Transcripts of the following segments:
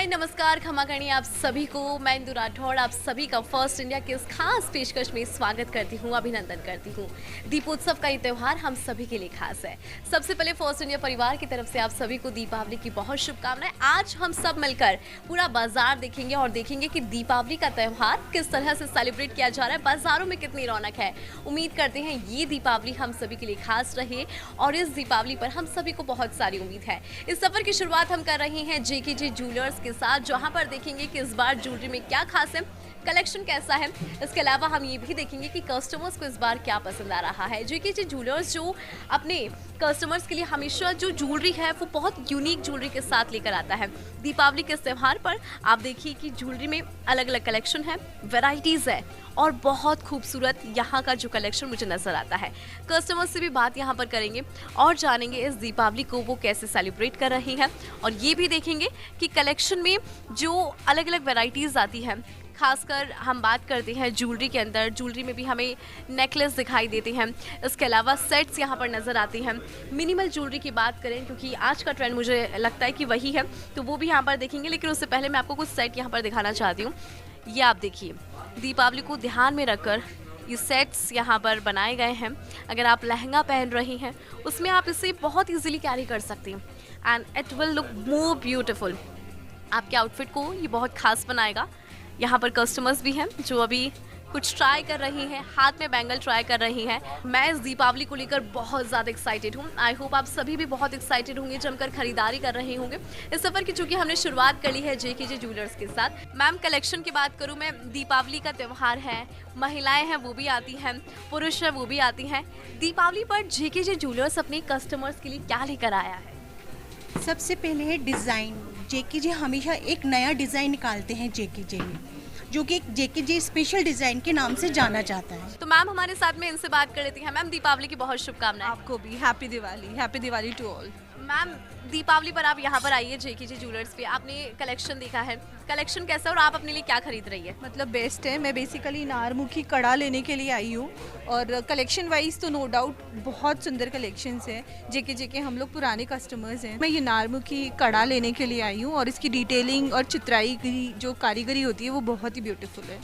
हाय नमस्कार क्षमा करनी आप सभी को। मैं इंदु राठौड़ आप सभी का फर्स्ट इंडिया के इस खास पेशकश में स्वागत करती हूँ, अभिनंदन करती हूँ। दीपोत्सव का ये त्यौहार हम सभी के लिए खास है। सबसे पहले फर्स्ट इंडिया परिवार की तरफ से आप सभी को दीपावली की बहुत शुभकामनाएं। आज हम सब मिलकर पूरा बाजार देखेंगे और देखेंगे कि दीपावली का त्यौहार किस तरह से सेलिब्रेट किया जा रहा है, बाजारों में कितनी रौनक है। उम्मीद करते हैं ये दीपावली हम सभी के लिए खास रहे और इस दीपावली पर हम सभी को बहुत सारी उम्मीद है। इस सफर की शुरुआत हम कर रहे हैं जेकेजे ज्वेलर्स के साथ, जहां पर देखेंगे कि इस बार ज्वेलरी में क्या खास है, कलेक्शन कैसा है। इसके अलावा हम ये भी देखेंगे कि कस्टमर्स को इस बार क्या पसंद आ रहा है। जेकेजे ज्वेलर्स जो अपने कस्टमर्स के लिए हमेशा जो ज्वेलरी है वो बहुत यूनिक ज्वेलरी के साथ लेकर आता है। दीपावली के त्यौहार पर आप देखिए कि ज्वेलरी में अलग अलग कलेक्शन है, वैरायटीज़ है और बहुत खूबसूरत यहाँ का जो कलेक्शन मुझे नज़र आता है। कस्टमर्स से भी बात यहाँ पर करेंगे और जानेंगे इस दीपावली को वो कैसे सेलिब्रेट कर रहे हैं और ये भी देखेंगे कि कलेक्शन में जो अलग अलग वैरायटीज़ आती है। खासकर हम बात करते हैं ज्वेलरी के अंदर, ज्वेलरी में भी हमें नेकलेस दिखाई देते हैं, इसके अलावा सेट्स यहाँ पर नज़र आते हैं। मिनिमल ज्वेलरी की बात करें क्योंकि आज का ट्रेंड मुझे लगता है कि वही है, तो वो भी यहाँ पर देखेंगे। लेकिन उससे पहले मैं आपको कुछ सेट यहाँ पर दिखाना चाहती हूँ। ये आप देखिए, दीपावली को ध्यान में रखकर ये सेट्स यहाँ पर बनाए गए हैं। अगर आप लहंगा पहन रही हैं उसमें आप इसे बहुत ईजिली कैरी कर सकती हैं and it will look more beautiful. आपके आउटफिट को ये बहुत खास बनाएगा। यहाँ पर कस्टमर्स भी हैं जो अभी कुछ ट्राई कर रही हैं, हाथ में बैंगल ट्राई कर रही हैं। मैं इस दीपावली को लेकर बहुत ज़्यादा एक्साइटेड हूँ। आई होप आप सभी भी बहुत एक्साइटेड होंगे, जमकर खरीदारी कर रहे होंगे इस सफ़र की, चूँकि हमने शुरुआत कर ली है जेकेजे ज्वेलर्स के साथ। मैम, कलेक्शन की बात करूँ मैं, दीपावली का त्यौहार है, महिलाएं हैं वो भी आती हैं, पुरुष हैं वो भी आती हैं। दीपावली पर जेकेजे ज्वेलर्स अपने कस्टमर्स के लिए क्या लेकर आया है? सबसे पहले है डिज़ाइन। जेकेजे हमेशा एक नया डिज़ाइन निकालते हैं जेकेजे में, जो कि जेकेजे स्पेशल डिज़ाइन के नाम से जाना जाता है। तो मैम हमारे साथ में इनसे बात कर लेती हैं। मैम, दीपावली की बहुत शुभकामनाएं। आपको भी happy Diwali to all. Ma'am, Deepavali पर आप यहाँ पर आइए जेकेजे ज्वेलर्स पे, आपने कलेक्शन देखा है, कलेक्शन कैसा है और आप अपने लिए क्या खरीद रही है? मतलब बेस्ट है। मैं बेसिकली नारमुखी कड़ा लेने के लिए आई हूँ और कलेक्शन वाइज तो नो डाउट बहुत सुंदर कलेक्शंस हैं। जेके हम लोग पुराने कस्टमर्स हैं। मैं ये नारमुखी कड़ा लेने के लिए आई हूँ और इसकी डिटेलिंग और चित्राई की जो कारीगरी होती है वो बहुत ही ब्यूटीफुल है।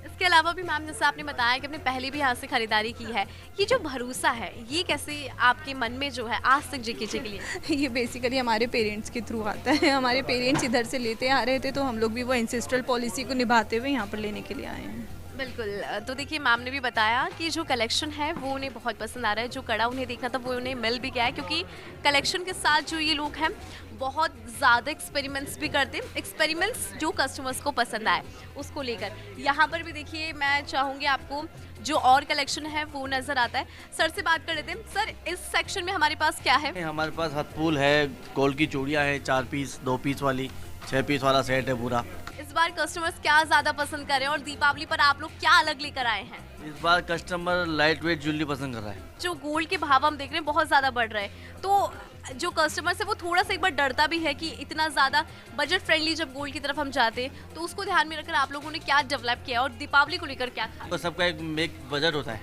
इसके अलावा भी मैम, जैसे आपने बताया कि आपने पहले भी यहाँ से खरीदारी की है, ये जो भरोसा है ये कैसे आपके मन में जो है आज तक जेकेजे के लिए? ये बेसिकली हमारे पेरेंट्स के थ्रू आता है। हमारे पेरेंट्स इधर से लेते आ रहे थे तो हम लोग भी वो एंसेस्ट्रल पॉलिसी को निभाते हुए यहाँ पर लेने के लिए आए हैं। बिल्कुल। तो देखिए, मैम ने भी बताया कि जो कलेक्शन है वो उन्हें बहुत पसंद आ रहा है। जो कड़ा उन्हें देखना था वो उन्हें मिल भी गया है, क्योंकि कलेक्शन के साथ जो ये लोग हैं बहुत ज़्यादा एक्सपेरिमेंट्स भी करते हैं। एक्सपेरिमेंट्स जो कस्टमर्स को पसंद आए उसको लेकर। यहाँ पर भी देखिए, मैं चाहूँगी आपको जो और कलेक्शन है वो नज़र आता है। सर से बात कर लेते हैं। सर, इस सेक्शन में हमारे पास क्या है? हमारे पास हथफूल है, गोल्ड की चूड़ियाँ हैं, 4 पीस, 2 पीस वाली, 6 पीस वाला सेट है पूरा। इस बार कस्टमर्स क्या ज़्यादा पसंद कर रहे हैं और दीपावली पर आप लोग क्या अलग लेकर आए हैं? इस बार कस्टमर लाइट वेट ज्वेलरी पसंद कर रहा है। जो गोल्ड के भाव हम देख रहे हैं बहुत ज़्यादा बढ़ रहे हैं, तो जो कस्टमर्स है वो थोड़ा सा एक बार डरता भी है कि इतना ज़्यादा बजट फ्रेंडली जब गोल्ड की तरफ हम जाते हैं, तो उसको ध्यान में रखकर आप लोगों ने क्या डेवलप किया और दीपावली को लेकर क्या था? तो सबका एक बजट होता है,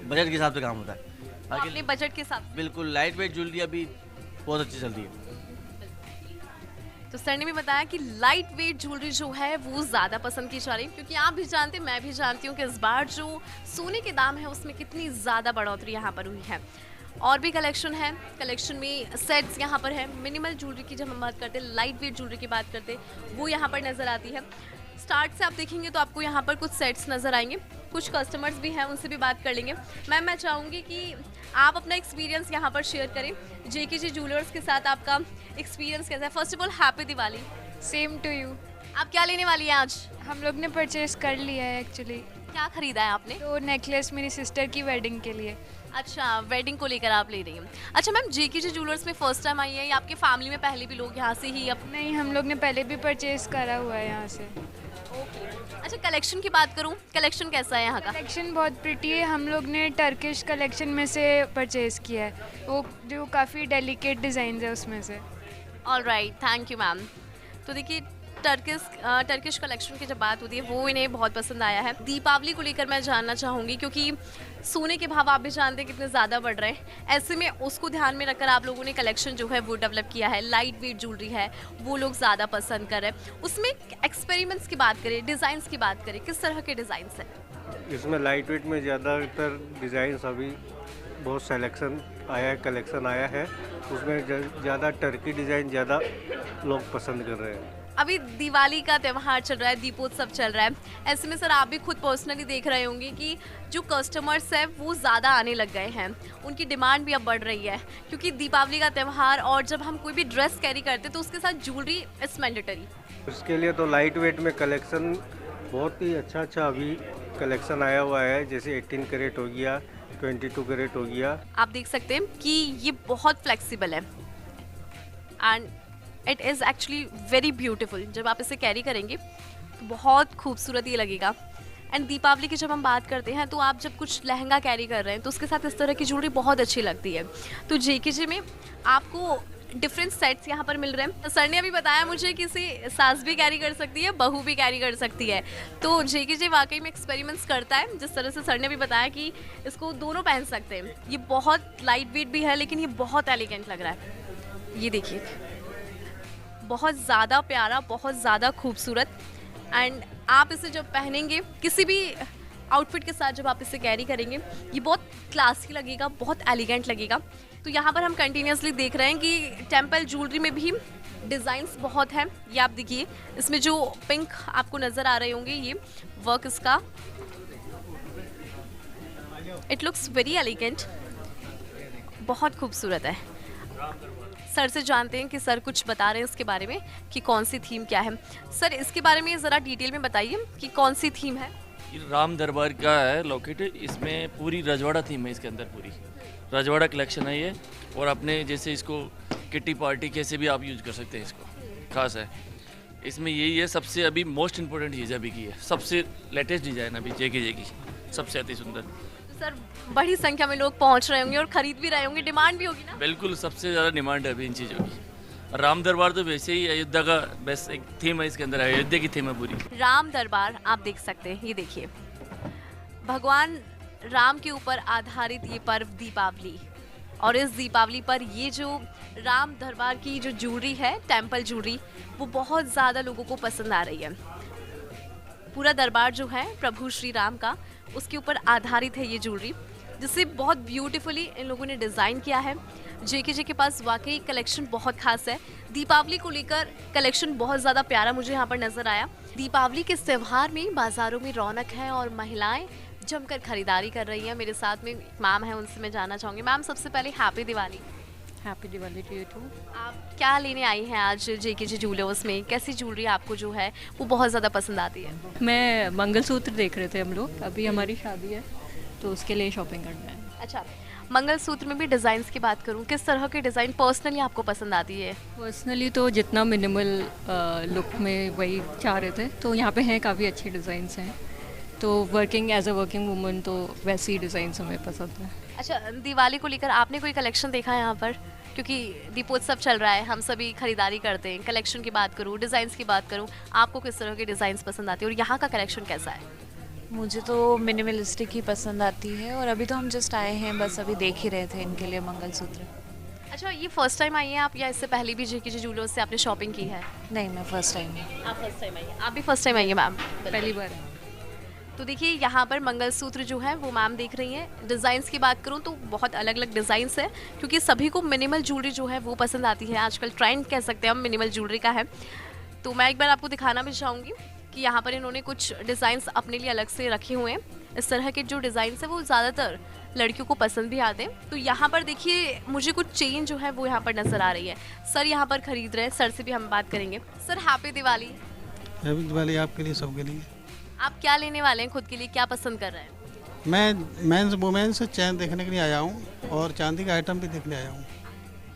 बजट के हिसाब से काम होता है। तो आपने बजट के साथ बिल्कुल लाइट वेट ज्वेलरी अभी बहुत अच्छी चलती है। तो सर ने भी बताया कि लाइट वेट ज्वेलरी जो है वो ज़्यादा पसंद की जा रही है, क्योंकि आप भी जानते हैं, मैं भी जानती हूँ कि इस बार जो सोने के दाम है उसमें कितनी ज़्यादा बढ़ोतरी यहाँ पर हुई है। और भी कलेक्शन है, कलेक्शन में सेट्स यहाँ पर है। मिनिमल ज्वेलरी की जब हम बात करते हैं, लाइट वेट ज्वेलरी की बात करते हैं, वो यहाँ पर नज़र आती है। स्टार्ट से आप देखेंगे तो आपको यहाँ पर कुछ सेट्स नज़र आएंगे। कुछ कस्टमर्स भी हैं, उनसे भी बात कर लेंगे। मैम, मैं चाहूँगी कि आप अपना एक्सपीरियंस यहाँ पर शेयर करें। जेकेजे ज्वेलर्स के साथ आपका एक्सपीरियंस कैसा है? First of all happy Diwali. Same to you. आप क्या लेने वाली हैं आज? हम लोग ने परचेज कर लिया है एक्चुअली। क्या खरीदा है आपने? तो नेकलेस मेरी सिस्टर की वेडिंग के लिए। अच्छा, वेडिंग को लेकर आप ले रही हैं। अच्छा मैम, जेकेजे ज्वेलर्स में फर्स्ट टाइम आई है या आपके फैमिली में पहले भी लोग यहाँ से ही नहीं, हम लोग ने पहले भी परचेज करा हुआ है यहाँ से। अच्छा, कलेक्शन की बात करूँ, कलेक्शन कैसा है यहाँ का? कलेक्शन बहुत प्रिटी है। हम लोग ने टर्किश कलेक्शन में से परचेज किया है, वो जो काफ़ी डेलिकेट डिज़ाइन है उसमें से। All right, thank you ma'am. तो देखिए, टर्किश कलेक्शन की जब बात होती है वो इन्हें बहुत पसंद आया है। दीपावली को लेकर मैं जानना चाहूँगी, क्योंकि सोने के भाव आप भी जानते हैं कितने ज़्यादा बढ़ रहे हैं, ऐसे में उसको ध्यान में रखकर आप लोगों ने कलेक्शन जो है वो डेवलप किया है। लाइट वेट ज्वेलरी है वो लोग ज़्यादा पसंद कर रहे हैं। उसमें एक्सपेरिमेंट्स की बात करें, डिज़ाइंस की बात करें, किस तरह के डिज़ाइंस हैं? इसमें लाइट वेट में ज़्यादातर डिज़ाइंस अभी बहुत सिलेक्शन आया है, कलेक्शन आया है। उसमें ज़्यादा टर्की डिज़ाइन ज़्यादा लोग पसंद कर रहे हैं। अभी दिवाली का त्यौहार चल रहा है, दीपोत्सव चल रहा है, ऐसे में सर आप भी खुद पर्सनली देख रहे होंगे कि जो कस्टमर्स हैं वो ज़्यादा आने लग गए हैं, उनकी डिमांड भी अब बढ़ रही है, क्योंकि दीपावली का त्यौहार और जब हम कोई भी ड्रेस कैरी करते तो उसके साथ ज्वेलरी इज मैंडेटरी। उसके लिए तो लाइट वेट में कलेक्शन बहुत ही अच्छा अभी कलेक्शन आया हुआ है, जैसे 18 कैरेट हो गया, 22 कैरेट हो गया। आप देख सकते हैं कि ये बहुत फ्लेक्सिबल है and it is actually very beautiful. जब आप इसे कैरी करेंगे तो बहुत खूबसूरत ये लगेगा। एंड दीपावली की जब हम बात करते हैं तो आप जब कुछ लहंगा कैरी कर रहे हैं तो उसके साथ इस तरह की ज्वेलरी बहुत अच्छी लगती है। तो जेकेजे में आपको डिफरेंट सेट्स यहाँ पर मिल रहे हैं। सर ने अभी बताया मुझे कि इसे सास भी कैरी कर सकती है, बहू भी कैरी कर सकती है। तो जेकेजे वाकई में एक्सपेरिमेंट्स करता है, जिस तरह से सर ने भी बताया कि इसको दोनों पहन सकते हैं। ये बहुत लाइट वेट भी है लेकिन ये बहुत एलिगेंट लग रहा है। ये देखिए, बहुत ज़्यादा प्यारा, बहुत ज़्यादा खूबसूरत। एंड आप इसे जब पहनेंगे किसी भी आउटफिट के साथ, जब आप इसे कैरी करेंगे ये बहुत क्लासी लगेगा, बहुत एलिगेंट लगेगा। तो यहाँ पर हम कंटिन्यूसली देख रहे हैं कि टेम्पल ज्वेलरी में भी डिज़ाइंस बहुत हैं। ये आप देखिए, इसमें जो पिंक आपको नज़र आ रहे होंगे ये वर्क इसका, इट लुक्स वेरी एलिगेंट, बहुत खूबसूरत है। सर से जानते हैं कि सर कुछ बता रहे हैं इसके बारे में कि कौन सी थीम क्या है। सर इसके बारे में ज़रा डिटेल में बताइए कि कौन सी थीम है। ये राम दरबार का है लॉकेट, इसमें पूरी रजवाड़ा थीम है, इसके अंदर पूरी रजवाड़ा कलेक्शन है ये। और अपने जैसे इसको किटी पार्टी कैसे भी आप यूज कर सकते हैं, इसको खास है। इसमें यही है सबसे अभी मोस्ट इम्पोर्टेंट चीज़ अभी की है, सबसे लेटेस्ट डिज़ाइन अभी जेके की, सबसे अति सुंदर। सर बड़ी संख्या में लोग पहुंच रहे होंगे और खरीद भी रहे होंगे, डिमांड भी होगी ना? बिल्कुल, सबसे ज़्यादा डिमांड है अभी इन चीज़ों की। राम दरबार तो वैसे ही अयोध्या का बेस्ट एक थीम है, इसके अंदर अयोध्या की थीम है पूरी। राम दरबार आप देख सकते हैं, ये देखिए भगवान राम के ऊपर आधारित ये पर्व दीपावली, और इस दीपावली पर ये जो राम दरबार की जो ज्वेलरी है, टेम्पल ज्वेलरी, वो बहुत ज़्यादा लोगों को पसंद आ रही है। पूरा दरबार जो है प्रभु श्री राम का, उसके ऊपर आधारित है ये ज्वेलरी, जिसे बहुत ब्यूटीफुली इन लोगों ने डिज़ाइन किया है। जेके के पास वाकई कलेक्शन बहुत खास है। दीपावली को लेकर कलेक्शन बहुत ज़्यादा प्यारा मुझे यहाँ पर नज़र आया। दीपावली के इस त्यौहार में बाज़ारों में रौनक है और महिलाएं जमकर खरीदारी कर रही हैं। मेरे साथ में मैम है, उनसे मैं जानना चाहूँगी। मैम सबसे पहले happy Diwali. Happy Diwali to you too. आप क्या लेने आई हैं आज जेके ज्वेलर्स में? कैसी ज्वेलरी आपको जो है वो बहुत ज़्यादा पसंद आती है? मैं मंगलसूत्र देख रहे थे हम लोग, अभी हमारी शादी है तो उसके लिए शॉपिंग करना है। अच्छा, मंगलसूत्र में भी डिज़ाइंस की बात करूँ, किस तरह के डिज़ाइन पर्सनली आपको पसंद आती है? पर्सनली तो जितना मिनिमल लुक में वही चाह रहे थे, तो यहाँ पे हैं काफ़ी अच्छे डिज़ाइंस हैं। तो working as a working woman तो वैसे ही डिज़ाइंस हमें पसंद है। अच्छा, दिवाली को लेकर आपने कोई कलेक्शन देखा है यहाँ पर? क्योंकि दीपोत्सव चल रहा है, हम सभी खरीदारी करते हैं। कलेक्शन की बात करूँ, डिज़ाइंस की बात करूँ, आपको किस तरह के डिज़ाइंस पसंद आते हैं और यहाँ का कलेक्शन कैसा है? मुझे तो मिनिमलिस्टिक ही पसंद आती है, और अभी तो हम जस्ट आए हैं, बस अभी देख ही रहे थे इनके लिए मंगलसूत्र। अच्छा, ये फर्स्ट टाइम आई हैं आप या इससे पहले भी जेके ज्वेलर्स से आपने शॉपिंग की है? नहीं, मैं फर्स्ट टाइम हूँ। आप फर्स्ट टाइम आई हैं? आप भी फर्स्ट टाइम आई हैं मैम? पहली बार। तो देखिए यहाँ पर मंगलसूत्र जो है वो मैम देख रही हैं। डिज़ाइंस की बात करूँ तो बहुत अलग अलग डिज़ाइंस है, क्योंकि सभी को मिनिमल ज्वेलरी जो है वो पसंद आती है। आजकल ट्रेंड कह सकते हैं हम मिनिमल ज्वेलरी का है। तो मैं एक बार आपको दिखाना भी चाहूँगी कि यहाँ पर इन्होंने कुछ डिज़ाइंस अपने लिए अलग से रखे हुए हैं। इस तरह के जो डिज़ाइंस है वो ज़्यादातर लड़कियों को पसंद भी आते हैं। तो यहाँ पर देखिए मुझे कुछ चेन जो है वो यहाँ पर नज़र आ रही है। सर यहाँ पर खरीद रहे हैं, सर से भी हम बात करेंगे। Sir happy Diwali. Happy Diwali आपके लिए, सबके लिए। आप क्या लेने वाले हैं खुद के लिए, क्या पसंद कर रहे हैं? मैं मेंस वुमेन्स चैन देखने के लिए आया हूँ और चांदी का आइटम भी देखने आया हूँ।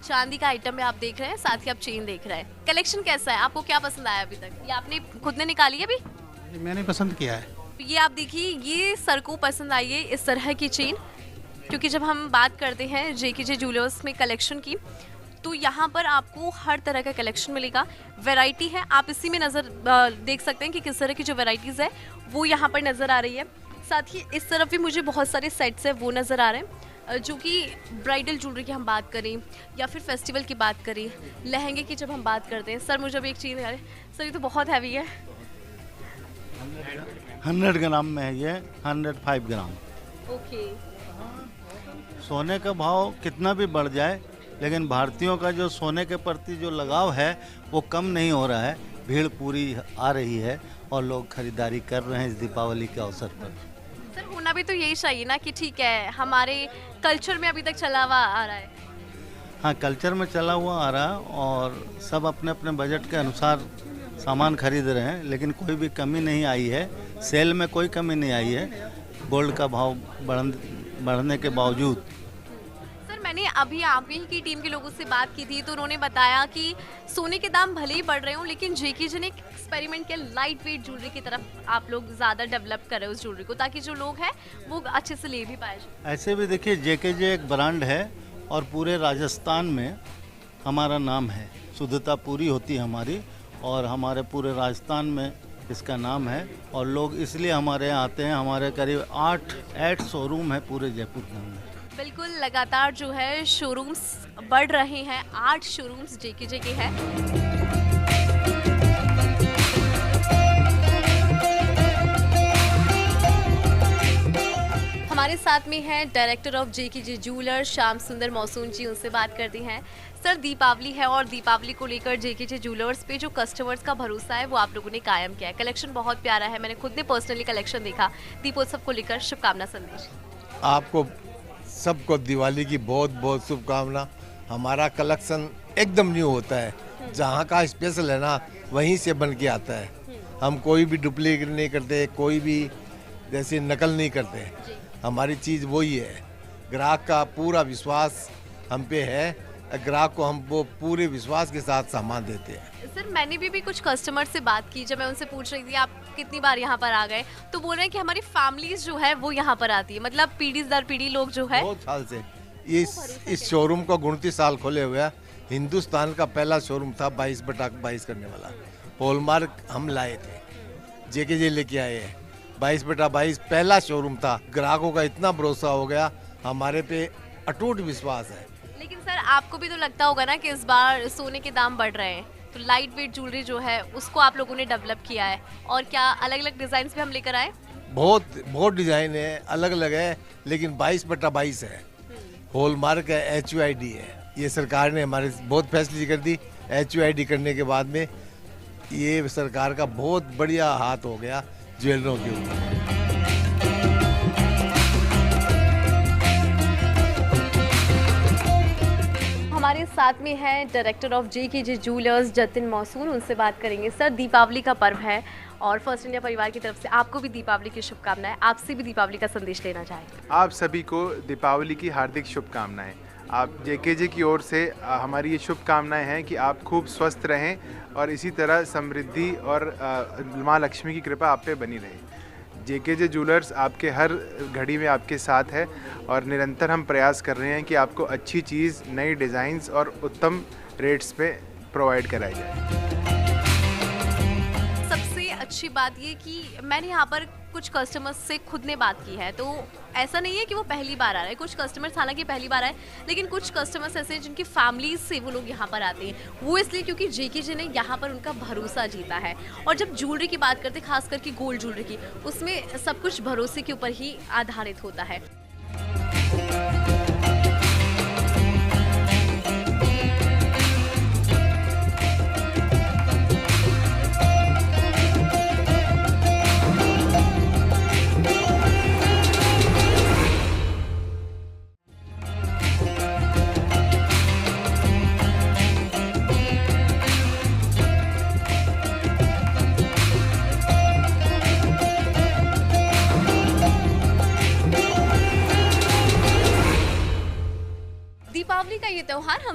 चांदी का आइटम भी आप देख रहे हैं, साथ ही आप चेन देख रहे हैं। कलेक्शन कैसा है, आपको क्या पसंद आया अभी तक? ये आपने खुद ने निकाली है अभी? मैंने पसंद किया है। ये आप देखिए, ये सर को पसंद आई है इस तरह की चेन, क्योंकि जब हम बात करते हैं जेके ज्वेलर्स में कलेक्शन की तो यहाँ पर आपको हर तरह का कलेक्शन मिलेगा, वैरायटी है, आप इसी में नज़र देख सकते हैं कि किस तरह की जो वैरायटीज़ है वो यहाँ पर नज़र आ रही है। साथ ही इस तरफ भी मुझे बहुत सारे सेट्स हैं वो नज़र आ रहे हैं, जो कि ब्राइडल ज्वेलरी की हम बात करें या फिर फेस्टिवल की बात करें, लहंगे की जब हम बात करते हैं। सर मुझे अभी एक चीज़ याद है, सर ये तो बहुत हैवी है। 100 ग्राम में है ये, 105 ग्राम। ओके। सोने का भाव कितना भी बढ़ जाए, लेकिन भारतीयों का जो सोने के प्रति जो लगाव है वो कम नहीं हो रहा है। भीड़ पूरी आ रही है और लोग खरीदारी कर रहे हैं इस दीपावली के अवसर पर। सर होना भी तो यही चाहिए ना कि ठीक है, हमारे कल्चर में अभी तक चला हुआ आ रहा है। हाँ, कल्चर में चला हुआ आ रहा है और सब अपने अपने बजट के अनुसार सामान खरीद रहे हैं, लेकिन कोई भी कमी नहीं आई है। सेल में कोई कमी नहीं आई है गोल्ड का भाव बढ़ने के बावजूद। सर मैंने अभी आप ही की टीम के लोगों से बात की थी तो उन्होंने बताया कि सोने के दाम भले ही बढ़ रहे हो, लेकिन जेके ने एक एक्सपेरिमेंट किया, लाइट वेट ज्वेलरी की तरफ आप लोग ज़्यादा डेवलप कर रहे हो उस ज्वेलरी को, ताकि जो लोग हैं वो अच्छे से ले भी पाए। ऐसे भी देखिए, जेके एक ब्रांड है और पूरे राजस्थान में हमारा नाम है, शुद्धता पूरी होती है हमारी, और हमारे पूरे राजस्थान में इसका नाम है और लोग इसलिए हमारे यहाँ आते हैं। हमारे करीब 8 शोरूम है पूरे जयपुर के अंदर। बिल्कुल, लगातार जो है शोरूम्स बढ़ रहे हैं, 8 शोरूम्स जेके के हैं। हमारे साथ में है director of JK jeweller Shyam सुंदर मौसून जी, उनसे बात करती हैं। सर दीपावली है और दीपावली को लेकर जेके ज्वेलर्स पे जो कस्टमर्स का भरोसा है वो आप लोगों ने कायम किया है। कलेक्शन बहुत प्यारा है, मैंने खुद ने पर्सनली कलेक्शन देखा। दीपोत्सव को लेकर शुभकामना संदेश। आपको सबको दिवाली की बहुत बहुत शुभकामना। हमारा कलेक्शन एकदम न्यू होता है, जहाँ का स्पेशल है ना वहीं से बन के आता है। हम कोई भी डुप्लीकेट नहीं करते, कोई भी जैसे नकल नहीं करते। हमारी चीज़ वही है। ग्राहक का पूरा विश्वास हम पे है, ग्राहक को हम वो पूरे विश्वास के साथ सामान देते हैं। सर मैंने भी कुछ कस्टमर से बात की, जब मैं उनसे पूछ रही थी आप कितनी बार यहाँ पर आ गए, तो बोल रहे हैं कि हमारी फैमिलीज जो है वो यहाँ पर आती है, मतलब पीढ़ी दर पीढ़ी लोग जो है। बहुत साल से इस शोरूम को 29 साल खोले हुए हैं। हिंदुस्तान का पहला शोरूम था 22/22 करने वाला। हॉलमार्क हम लाए थे, जेके लेके आए हैं। 22/22 पहला शोरूम था। ग्राहकों का इतना भरोसा हो गया, हमारे पे अटूट विश्वास है। लेकिन सर आपको भी तो लगता होगा ना कि इस बार सोने के दाम बढ़ रहे हैं, तो लाइट वेट ज्वेलरी जो है उसको आप लोगों ने डेवलप किया है, और क्या अलग अलग डिजाइन भी हम लेकर आए? बहुत डिजाइन है, अलग अलग है, लेकिन 22/22 है। हॉलमार्क है, HUID है। ये सरकार ने हमारे बहुत फैसिलिटी कर दी। HUID करने के बाद में ये सरकार का बहुत बढ़िया हाथ हो गया ज्वेलरों के ऊपर। हमारे साथ में है director of JK jewellers Jatin Mausoon, उनसे बात करेंगे। सर दीपावली का पर्व है और फर्स्ट इंडिया परिवार की तरफ से आपको भी दीपावली की शुभकामनाएं। आपसे भी दीपावली का संदेश लेना चाहेंगे। आप सभी को दीपावली की हार्दिक शुभकामनाएं। आप जेके की ओर से हमारी ये शुभकामनाएं हैं कि आप खूब स्वस्थ रहें और इसी तरह समृद्धि और माँ लक्ष्मी की कृपा आप पे बनी रहे। जेके ज्वेलर्स आपके हर घड़ी में आपके साथ है और निरंतर हम प्रयास कर रहे हैं कि आपको अच्छी चीज़, नई डिज़ाइंस और उत्तम रेट्स पे प्रोवाइड कराई जाए। सबसे अच्छी बात ये कि मैंने यहाँ पर कुछ कस्टमर्स से खुद ने बात की है, तो ऐसा नहीं है कि वो पहली बार आ रहे हैं। कुछ कस्टमर्स हालांकि पहली बार आए, लेकिन कुछ कस्टमर्स ऐसे हैं जिनकी फैमिलीज से वो लोग यहाँ पर आते हैं। वो इसलिए क्योंकि जेके ने यहाँ पर उनका भरोसा जीता है। और जब ज्वेलरी की बात करते हैं, खास करके गोल्ड ज्वेलरी की, उसमें सब कुछ भरोसे के ऊपर ही आधारित होता है।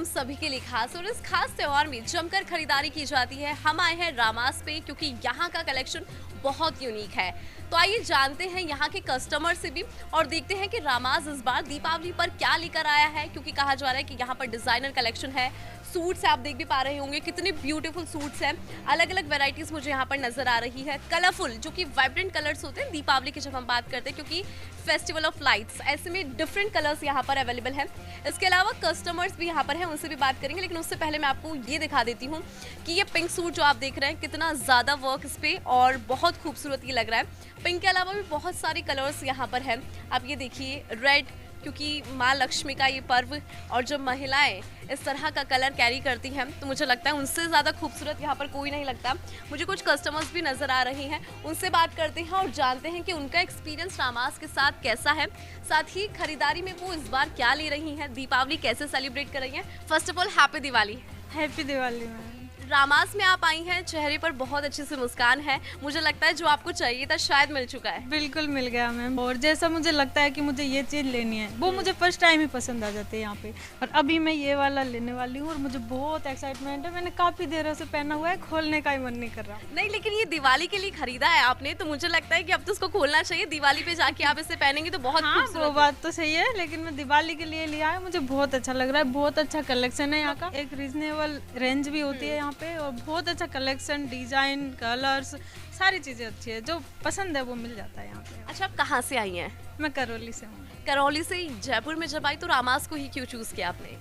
हम सभी के लिए खास, और इस खास त्योहार में जमकर खरीदारी की जाती है। हम आए हैं रामास पे क्योंकि यहाँ का कलेक्शन बहुत यूनिक है। तो आइए जानते हैं यहाँ के कस्टमर से भी और देखते हैं कि रामास इस बार दीपावली पर क्या लेकर आया है, क्योंकि कहा जा रहा है कि यहाँ पर डिजाइनर कलेक्शन है। सूट्स आप देख भी पा रहे होंगे कितने ब्यूटीफुल सूट्स हैं, अलग अलग वैरायटीज मुझे यहाँ पर नजर आ रही है। कलरफुल, जो कि वाइब्रेंट कलर्स होते हैं दीपावली की जब हम बात करते हैं, क्योंकि फेस्टिवल ऑफ लाइट्स, ऐसे में डिफरेंट कलर्स यहाँ पर अवेलेबल हैं। इसके अलावा कस्टमर्स भी यहाँ पर हैं, उनसे भी बात करेंगे, लेकिन उससे पहले मैं आपको ये दिखा देती हूँ कि ये पिंक सूट जो आप देख रहे हैं कितना ज़्यादा वर्क इस पे और बहुत खूबसूरत ये लग रहा है। पिंक के अलावा भी बहुत सारे कलर्स यहाँ पर हैं। आप ये देखिए रेड, क्योंकि माँ लक्ष्मी का ये पर्व और जब महिलाएं इस तरह का कलर कैरी करती हैं तो मुझे लगता है उनसे ज़्यादा खूबसूरत यहाँ पर कोई नहीं लगता। मुझे कुछ कस्टमर्स भी नज़र आ रहे हैं, उनसे बात करते हैं और जानते हैं कि उनका एक्सपीरियंस रामास के साथ कैसा है, साथ ही खरीदारी में वो इस बार क्या ले रही हैं, दीपावली कैसे सेलिब्रेट कर रही हैं। First of all happy Diwali. Happy Diwali ma'am. Ramas में आप आई हैं, चेहरे पर बहुत अच्छी सी मुस्कान है, मुझे लगता है जो आपको चाहिए था शायद मिल चुका है। बिल्कुल मिल गया मैम, और जैसा मुझे लगता है कि मुझे ये चीज़ लेनी है वो मुझे फर्स्ट टाइम ही पसंद आ जाती है यहाँ पे, और अभी मैं ये वाला लेने वाली हूँ और मुझे बहुत एक्साइटमेंट है। मैंने काफ़ी देर से पहना हुआ है, खोलने का ही मन नहीं कर रहा। नहीं, लेकिन ये दिवाली के लिए खरीदा है आपने, तो मुझे लगता है कि अब तो उसको खोलना चाहिए। दिवाली पे जाके आप इसे पहनेंगे तो बहुत खूबसूरत। वो बात तो सही है, लेकिन मैं दिवाली के लिए लिया है, मुझे बहुत अच्छा लग रहा है। बहुत अच्छा कलेक्शन है यहाँ का, एक रीजनेबल रेंज भी होती है यहाँ पे, और बहुत अच्छा कलेक्शन, डिजाइन, कलर्स, सारी चीजें अच्छी है। जो पसंद है वो मिल जाता है यहाँ पे। अच्छा, आप कहाँ से आई हैं? मैं करौली से हूँ। करौली से जयपुर में जब आई तो रामास को ही क्यों चूज किया आपने?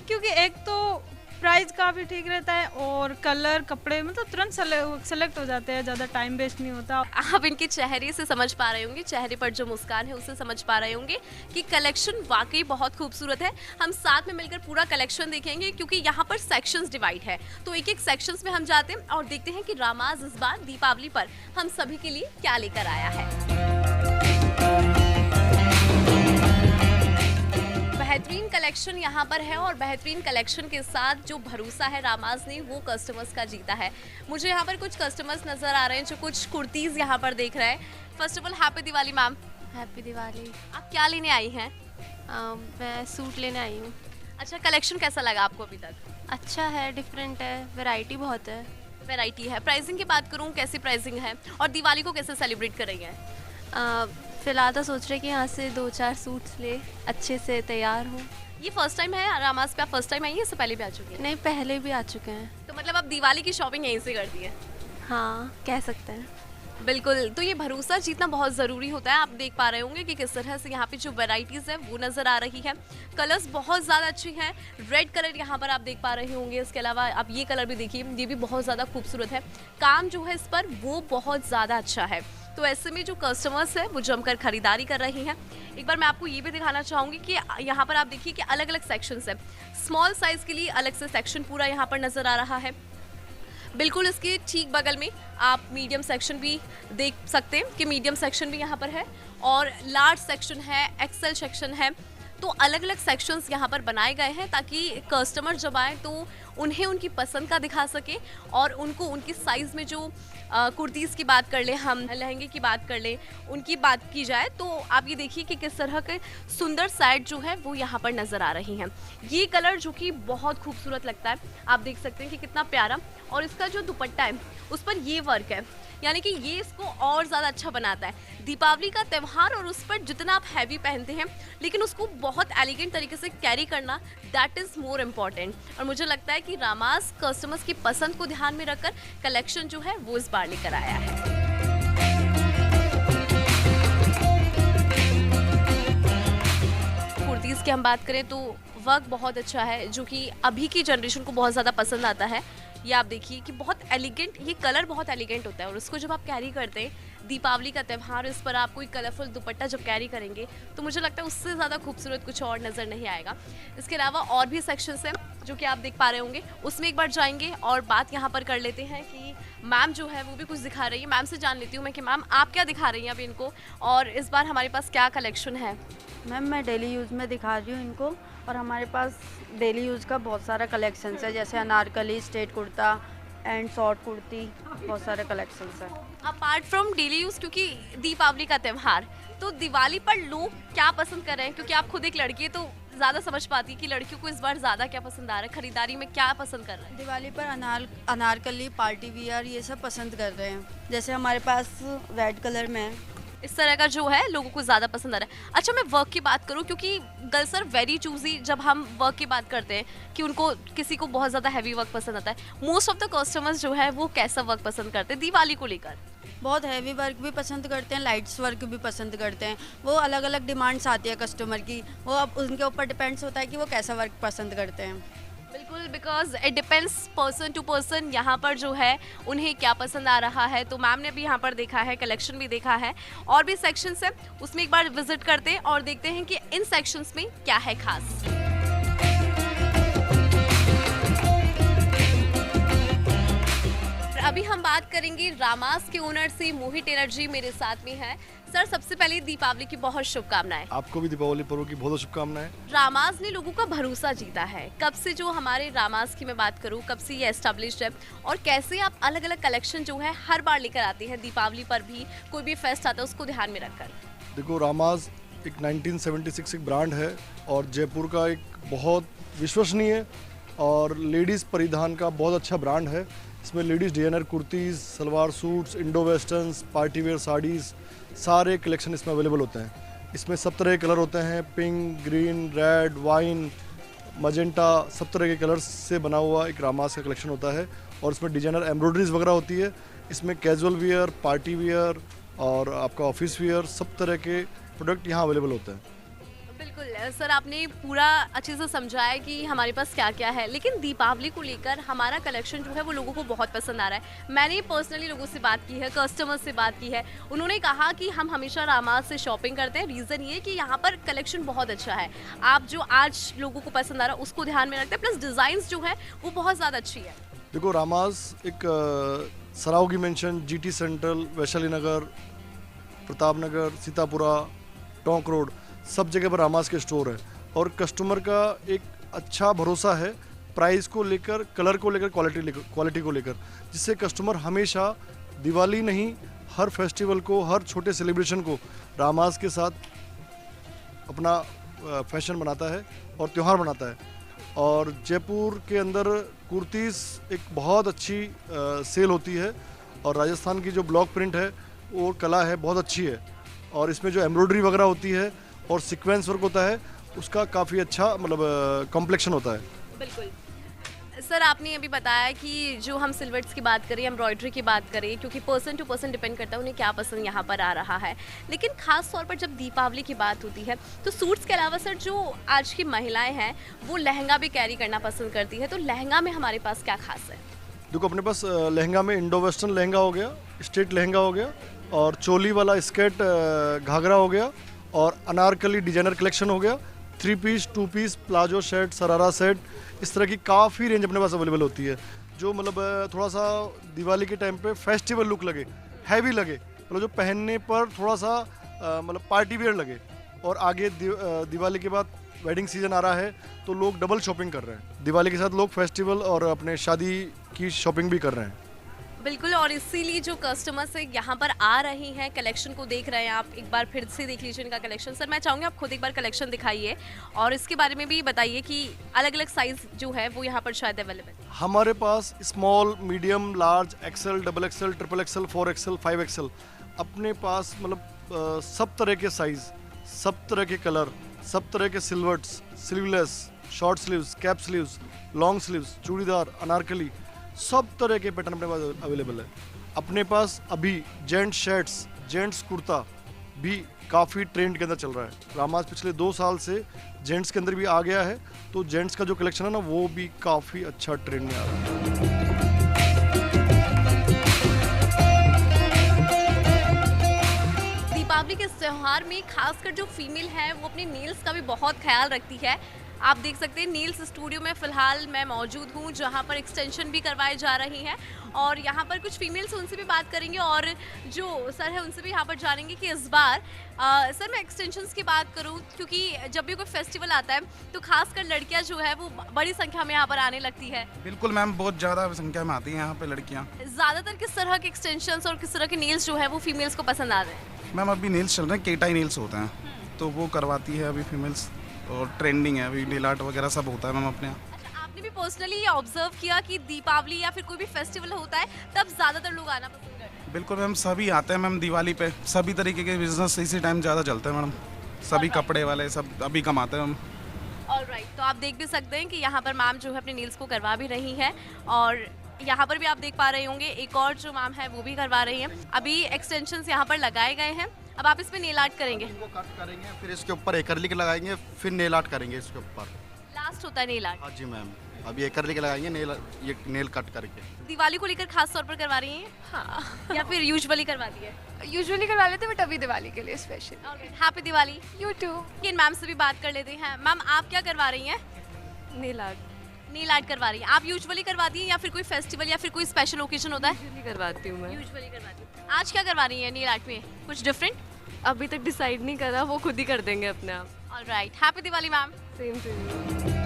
क्योंकि एक तो प्राइस काफ़ी ठीक रहता है और कलर, कपड़े मतलब तुरंत सेलेक्ट हो जाते हैं, ज़्यादा टाइम वेस्ट नहीं होता। आप इनके चेहरे से समझ पा रहे होंगे, चेहरे पर जो मुस्कान है उससे समझ पा रहे होंगे कि कलेक्शन वाकई बहुत खूबसूरत है। हम साथ में मिलकर पूरा कलेक्शन देखेंगे, क्योंकि यहाँ पर सेक्शंस डिवाइड है, तो एक एक सेक्शंस में हम जाते हैं और देखते हैं कि रामास इस बार दीपावली पर हम सभी के लिए क्या लेकर आया है। बेहतरीन कलेक्शन यहाँ पर है और बेहतरीन कलेक्शन के साथ जो भरोसा है रामास ने वो कस्टमर्स का जीता है। मुझे यहाँ पर कुछ कस्टमर्स नज़र आ रहे हैं जो कुछ कुर्तीज़ यहाँ पर देख रहे हैं। First of all happy Diwali ma'am. Happy Diwali. आप क्या लेने आई हैं? मैं सूट लेने आई हूँ। अच्छा, कलेक्शन कैसा लगा आपको अभी तक? अच्छा है, डिफरेंट है, वैरायटी बहुत है। वैरायटी है। प्राइसिंग की बात करूँ, कैसी प्राइसिंग है और दिवाली को कैसे सेलिब्रेट कर रही हैं? फिलहाल तो सोच रहे कि यहाँ से 2-4 सूट्स ले, अच्छे से तैयार हो। ये फर्स्ट टाइम है रामास पे? आप फर्स्ट टाइम आई हैं, इससे पहले भी आ चुकी हैं? नहीं, पहले भी आ चुके हैं। तो मतलब आप दिवाली की शॉपिंग यहीं से करती है? हाँ, कह सकते हैं। बिल्कुल, तो ये भरोसा जीतना बहुत ज़रूरी होता है। आप देख पा रहे होंगे कि किस तरह से यहाँ पे जो वैरायटीज़ है वो नज़र आ रही है। कलर्स बहुत ज़्यादा अच्छे हैं। रेड कलर यहाँ पर आप देख पा रहे होंगे, इसके अलावा आप ये कलर भी देखिए, ये भी बहुत ज़्यादा खूबसूरत है। काम जो है इस पर वो बहुत ज़्यादा अच्छा है। तो ऐसे में जो कस्टमर्स है वो जमकर खरीदारी कर रहे हैं। एक बार मैं आपको ये भी दिखाना चाहूँगी कि यहाँ पर आप देखिए कि अलग अलग सेक्शंस है। स्मॉल साइज़ के लिए अलग से सेक्शन पूरा यहाँ पर नज़र आ रहा है। बिल्कुल इसके ठीक बगल में आप मीडियम सेक्शन भी देख सकते हैं कि मीडियम सेक्शन भी यहाँ पर है और लार्ज सेक्शन है, एक्सेल सेक्शन है। तो अलग अलग सेक्शंस यहाँ पर बनाए गए हैं ताकि कस्टमर जब आए तो उन्हें उनकी पसंद का दिखा सके और उनको उनकी साइज़ में जो कुर्तीज़ की बात कर लें, हम लहंगे की बात कर लें, उनकी बात की जाए तो आप ये देखिए कि किस तरह के सुंदर साइड जो है वो यहाँ पर नज़र आ रही हैं। ये कलर जो कि बहुत खूबसूरत लगता है, आप देख सकते हैं कि कितना प्यारा, और इसका जो दुपट्टा है उस पर ये वर्क है, यानी कि ये इसको और ज़्यादा अच्छा बनाता है। दीपावली का त्यौहार और उस पर जितना आप हैवी पहनते हैं लेकिन उसको बहुत एलिगेंट तरीके से कैरी करना, दैट इज़ मोर इम्पॉर्टेंट। और मुझे लगता है कि रामास कस्टमर्स की पसंद को ध्यान में रखकर कलेक्शन जो है वो इस बार लेकर आया है। कुर्तीज़ की हम बात करें तो वर्क बहुत अच्छा है जो कि अभी की जनरेशन को बहुत ज़्यादा पसंद आता है। ये आप देखिए कि बहुत एलिगेंट, ये कलर बहुत एलिगेंट होता है और उसको जब आप कैरी करते हैं, दीपावली का त्यौहार, इस पर आप कोई कलरफुल दुपट्टा जब कैरी करेंगे तो मुझे लगता है उससे ज़्यादा खूबसूरत कुछ और नज़र नहीं आएगा। इसके अलावा और भी सेक्शंस हैं जो कि आप देख पा रहे होंगे, उसमें एक बार जाएंगे और बात यहाँ पर कर लेते हैं कि मैम जो है वो भी कुछ दिखा रही है। मैम से जान लेती हूँ मैं कि मैम आप क्या दिखा रही हैं अभी इनको और इस बार हमारे पास क्या कलेक्शन है? मैम मैं डेली यूज़ में दिखा रही हूँ इनको, और हमारे पास डेली यूज़ का बहुत सारा कलेक्शन है, जैसे Anarkali, straight kurta, and short kurti, बहुत सारे कलेक्शंस हैं। अपार्ट फ्रॉम डेली यूज, क्योंकि दीपावली का त्यौहार, तो दिवाली पर लोग क्या पसंद कर रहे हैं? क्योंकि आप खुद एक लड़की है तो ज़्यादा समझ पाती कि लड़कियों को इस बार ज़्यादा क्या पसंद आ रहा है, खरीदारी में क्या पसंद कर रहे हैं? दिवाली पर अनारकली, पार्टी वियर ये सब पसंद कर रहे हैं। जैसे हमारे पास रेड कलर में है। इस तरह का जो है लोगों को ज़्यादा पसंद आ रहा है। अच्छा, मैं वर्क की बात करूं, क्योंकि गर्ल्स आर वेरी चूजी जब हम वर्क की बात करते हैं कि उनको किसी को बहुत ज़्यादा हैवी वर्क पसंद आता है। मोस्ट ऑफ द कस्टमर्स जो है वो कैसा वर्क पसंद करते हैं दिवाली को लेकर? बहुत हैवी वर्क भी पसंद करते हैं, लाइट्स वर्क भी पसंद करते हैं। वो अलग अलग डिमांड्स आती है कस्टमर की, वो अब उनके ऊपर डिपेंड्स होता है कि वो कैसा वर्क पसंद करते हैं। बिल्कुल, because it depends person to person यहाँ पर जो है उन्हें क्या पसंद आ रहा है। तो मैम ने भी यहाँ पर देखा है, कलेक्शन भी देखा है, और भी सेक्शंस है, उसमें एक बार विजिट करते हैं और देखते हैं कि इन सेक्शंस में क्या है खास। अभी हम बात करेंगे रामास के ओनर से। मोहित टेलर जी मेरे साथ में है। सर, सबसे पहले दीपावली की बहुत शुभकामनाएं। आपको भी दीपावली पर्व की बहुत शुभकामनाएं। रामास ने लोगों का भरोसा जीता है। कब से जो हमारे रामास की मैं बात करूं, कब से ये एस्टेब्लिश्ड है और कैसे आप अलग अलग कलेक्शन जो है हर बार लेकर आते हैं दीपावली पर भी, कोई भी फेस्ट आता है उसको ध्यान में रखकर? देखो, रामास एक 1976 एक ब्रांड है और जयपुर का एक बहुत विश्वसनीय और लेडीज़ परिधान का बहुत अच्छा ब्रांड है। इसमें ladies designer kurtis, salwar suits, Indo westerns, party wear saris, सारे कलेक्शन इसमें अवेलेबल होते हैं। इसमें सब तरह के कलर होते हैं, pink, green, red, wine, magenta, सब तरह के कलर्स से बना हुआ एक रामास का कलेक्शन होता है। और इसमें डिजाइनर एम्ब्रॉयडरीज वगैरह होती है। इसमें कैजुअल वियर, पार्टी वियर और आपका ऑफिस वियर, सब तरह के प्रोडक्ट यहाँ अवेलेबल होते हैं। बिल्कुल सर, आपने पूरा अच्छे से समझाया कि हमारे पास क्या क्या है, लेकिन दीपावली को लेकर हमारा कलेक्शन जो है वो लोगों को बहुत पसंद आ रहा है। मैंने पर्सनली लोगों से बात की है, कस्टमर से बात की है, उन्होंने कहा कि हम हमेशा रामास से शॉपिंग करते हैं। रीज़न ये कि यहाँ पर कलेक्शन बहुत अच्छा है। आप जो आज लोगों को पसंद आ रहा है उसको ध्यान में रखते हैं, प्लस डिज़ाइंस जो है वो बहुत ज़्यादा अच्छी है। देखो, रामास एक Saraogi mansion, GT central, Vaishali Nagar, Pratap Nagar, Sitapura, Tonk road, सब जगह पर रामास के स्टोर है। और कस्टमर का एक अच्छा भरोसा है प्राइस को लेकर, कलर को लेकर, क्वालिटी को लेकर, जिससे कस्टमर हमेशा दिवाली नहीं, हर फेस्टिवल को, हर छोटे सेलिब्रेशन को रामास के साथ अपना फैशन बनाता है और त्यौहार बनाता है। और जयपुर के अंदर कुर्तीज़ एक बहुत अच्छी सेल होती है और राजस्थान की जो ब्लॉक प्रिंट है वो कला है, बहुत अच्छी है। और इसमें जो एम्ब्रॉयडरी वगैरह होती है और सीक्वेंस वर्क होता है उसका काफ़ी अच्छा मतलब कॉम्प्लेक्शन होता है। बिल्कुल सर, आपने अभी बताया कि जो हम सिल्वर्स की बात करें, एम्ब्रॉयडरी की बात करें, क्योंकि पर्सन टू पर्सन डिपेंड करता है उन्हें क्या पसंद यहाँ पर आ रहा है। लेकिन खास तौर पर जब दीपावली की बात होती है तो सूट्स के अलावा सर जो आज की महिलाएं हैं वो लहंगा भी कैरी करना पसंद करती है। तो लहंगा में हमारे पास क्या खास है? देखो, अपने पास लहंगा में इंडो वेस्टर्न लहंगा हो गया, स्ट्रेट लहंगा हो गया, और चोली वाला स्कर्ट घाघरा हो गया, और अनारकली डिजाइनर कलेक्शन हो गया, 3 पीस, 2 पीस, प्लाजो सेट, सरारा सेट, इस तरह की काफ़ी रेंज अपने पास अवेलेबल होती है। जो मतलब थोड़ा सा दिवाली के टाइम पे फेस्टिवल लुक लगे, हैवी लगे, मतलब जो पहनने पर थोड़ा सा मतलब पार्टी वेयर लगे। और आगे दिवाली के बाद वेडिंग सीजन आ रहा है तो लोग डबल शॉपिंग कर रहे हैं। दिवाली के साथ लोग फेस्टिवल और अपने शादी की शॉपिंग भी कर रहे हैं। बिल्कुल, और इसीलिए जो कस्टमर्स यहाँ पर आ रहे हैं, कलेक्शन को देख रहे हैं, आप एक बार फिर से देख लीजिए इनका कलेक्शन। सर, मैं चाहूँगी आप खुद एक बार कलेक्शन दिखाइए और इसके बारे में भी बताइए कि अलग अलग साइज़ जो है वो यहाँ पर शायद अवेलेबल है। हमारे पास small, medium, large, XL, XXL, XXL, 4XL, 5XL, अपने पास मतलब सब तरह के साइज़, सब तरह के कलर, सब तरह के silvers, sleeveless, short sleeves, cap sleeves, long sleeves, churidar, Anarkali, सब तरह के पैटर्न अपने पास अवेलेबल है। अपने पास अभी जेंट्स शर्ट्स, जेंट्स कुर्ता भी काफ़ी ट्रेंड के अंदर चल रहा है। रामास पिछले 2 साल से जेंट्स के अंदर भी आ गया है, तो जेंट्स का जो कलेक्शन है ना वो भी काफ़ी अच्छा ट्रेंड में आ रहा है। दीपावली के इस त्यौहार में खासकर जो फीमेल है वो अपने नेल्स का भी बहुत ख्याल रखती है। आप देख सकते हैं नील्स स्टूडियो में फ़िलहाल मैं मौजूद हूँ, जहाँ पर एक्सटेंशन भी करवाए जा रही हैं और यहाँ पर कुछ फीमेल्स उनसे भी बात करेंगे और जो सर है उनसे भी यहाँ पर जानेंगे कि इस बार सर मैं एक्सटेंशंस की बात करूँ, क्योंकि जब भी कोई फेस्टिवल आता है तो खासकर लड़कियाँ जो है वो बड़ी संख्या में यहाँ पर आने लगती है। बिल्कुल मैम, बहुत ज़्यादा संख्या में आती हैं यहाँ पे लड़कियाँ। ज़्यादातर किस तरह के एक्सटेंशंस और किस तरह के नेल्स जो है वो फीमेल्स को पसंद आते हैं? मैम अभी नेल्स चल रहे हैं, केटाई नेल्स होते हैं, तो वो करवाती है अभी फीमेल्स और ट्रेंडिंग है अभी, नेल आर्ट वगैरह सब होता है मैम अपने यहाँ। आपने भी पर्सनली ये ऑब्जर्व किया कि दीपावली या फिर कोई भी फेस्टिवल होता है तब ज़्यादातर लोग आना पसंद करते हैं? बिल्कुल मैम, सभी आते हैं मैम दिवाली पे, सभी तरीके के बिजनेस इसी टाइम ज़्यादा चलते हैं मैडम, सभी कपड़े वाले सब अभी कमाते हैं मैम। ऑलराइट, तो आप देख भी सकते हैं कि यहाँ पर मैम जो है अपने नील्स को करवा भी रही हैं और यहाँ पर भी आप देख पा रहे होंगे एक और जो मैम है वो भी करवा रही हैं। अभी एक्सटेंशंस यहाँ पर लगाए गए हैं, अब आप इसमें नेल आर्ट करेंगे? कट करेंगे, फिर इसके ऊपर एक्रिलिक लगाएंगे, फिर नेल आर्ट करेंगे इसके ऊपर। लास्ट होता है नेल आर्ट? हाँ जी मैम, अभी एक्रिलिक लगाएंगे ये नेल कट करके। दिवाली को लेकर खास तौर पर करवा रही हैं? हाँ। या फिर यूजुअली करवाती है? यूजुअली करवा लेते हैं बट अभी दिवाली के लिए special. Happy Diwali. You too. इन मैम से भी बात कर लेते हैं। मैम आप क्या करवा रही हैं? Nail art. नेल आर्ट करवा रही हैं। आप यूजुअली करवाती हैं या फिर कोई फेस्टिवल या फिर कोई स्पेशल ओकेजन होता है? यूजुअली करवाती हूँ मैं। यूजुअली करवाती हूँ। आज क्या करवा रही हैं नेल आर्ट में, कुछ डिफरेंट? अभी तक डिसाइड नहीं करा, वो खुद ही कर देंगे अपने आप। Alright, happy Diwali ma'am. Same to you.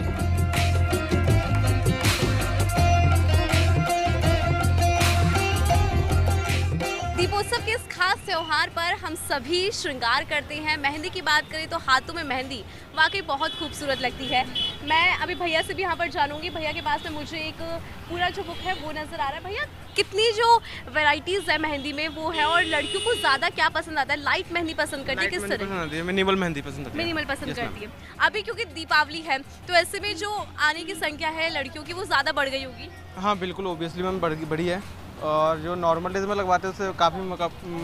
दीपोत्सव के इस खास त्योहार पर हम सभी श्रृंगार करते हैं। मेहंदी की बात करें तो हाथों में मेहंदी वाकई बहुत खूबसूरत लगती है। मैं अभी भैया से भी यहाँ पर जानूंगी। भैया के पास में मुझे एक पूरा जो बुक है वो नज़र आ रहा है। भैया कितनी जो वैरायटीज़ है मेहंदी में वो है, और लड़कियों को ज़्यादा क्या पसंद आता है? लाइट मेहंदी पसंद करती है, किस तरह? मिनिमल मेहंदी पसंद करती है। मिनिमल पसंद करती है। अभी क्योंकि दीपावली है तो ऐसे में जो आने की संख्या है लड़कियों की वो ज़्यादा बढ़ गई होगी। हाँ बिल्कुल, ओबियसली मैम बढ़ी है, और जो नॉर्मल डेज में लगवाते हैं उससे काफ़ी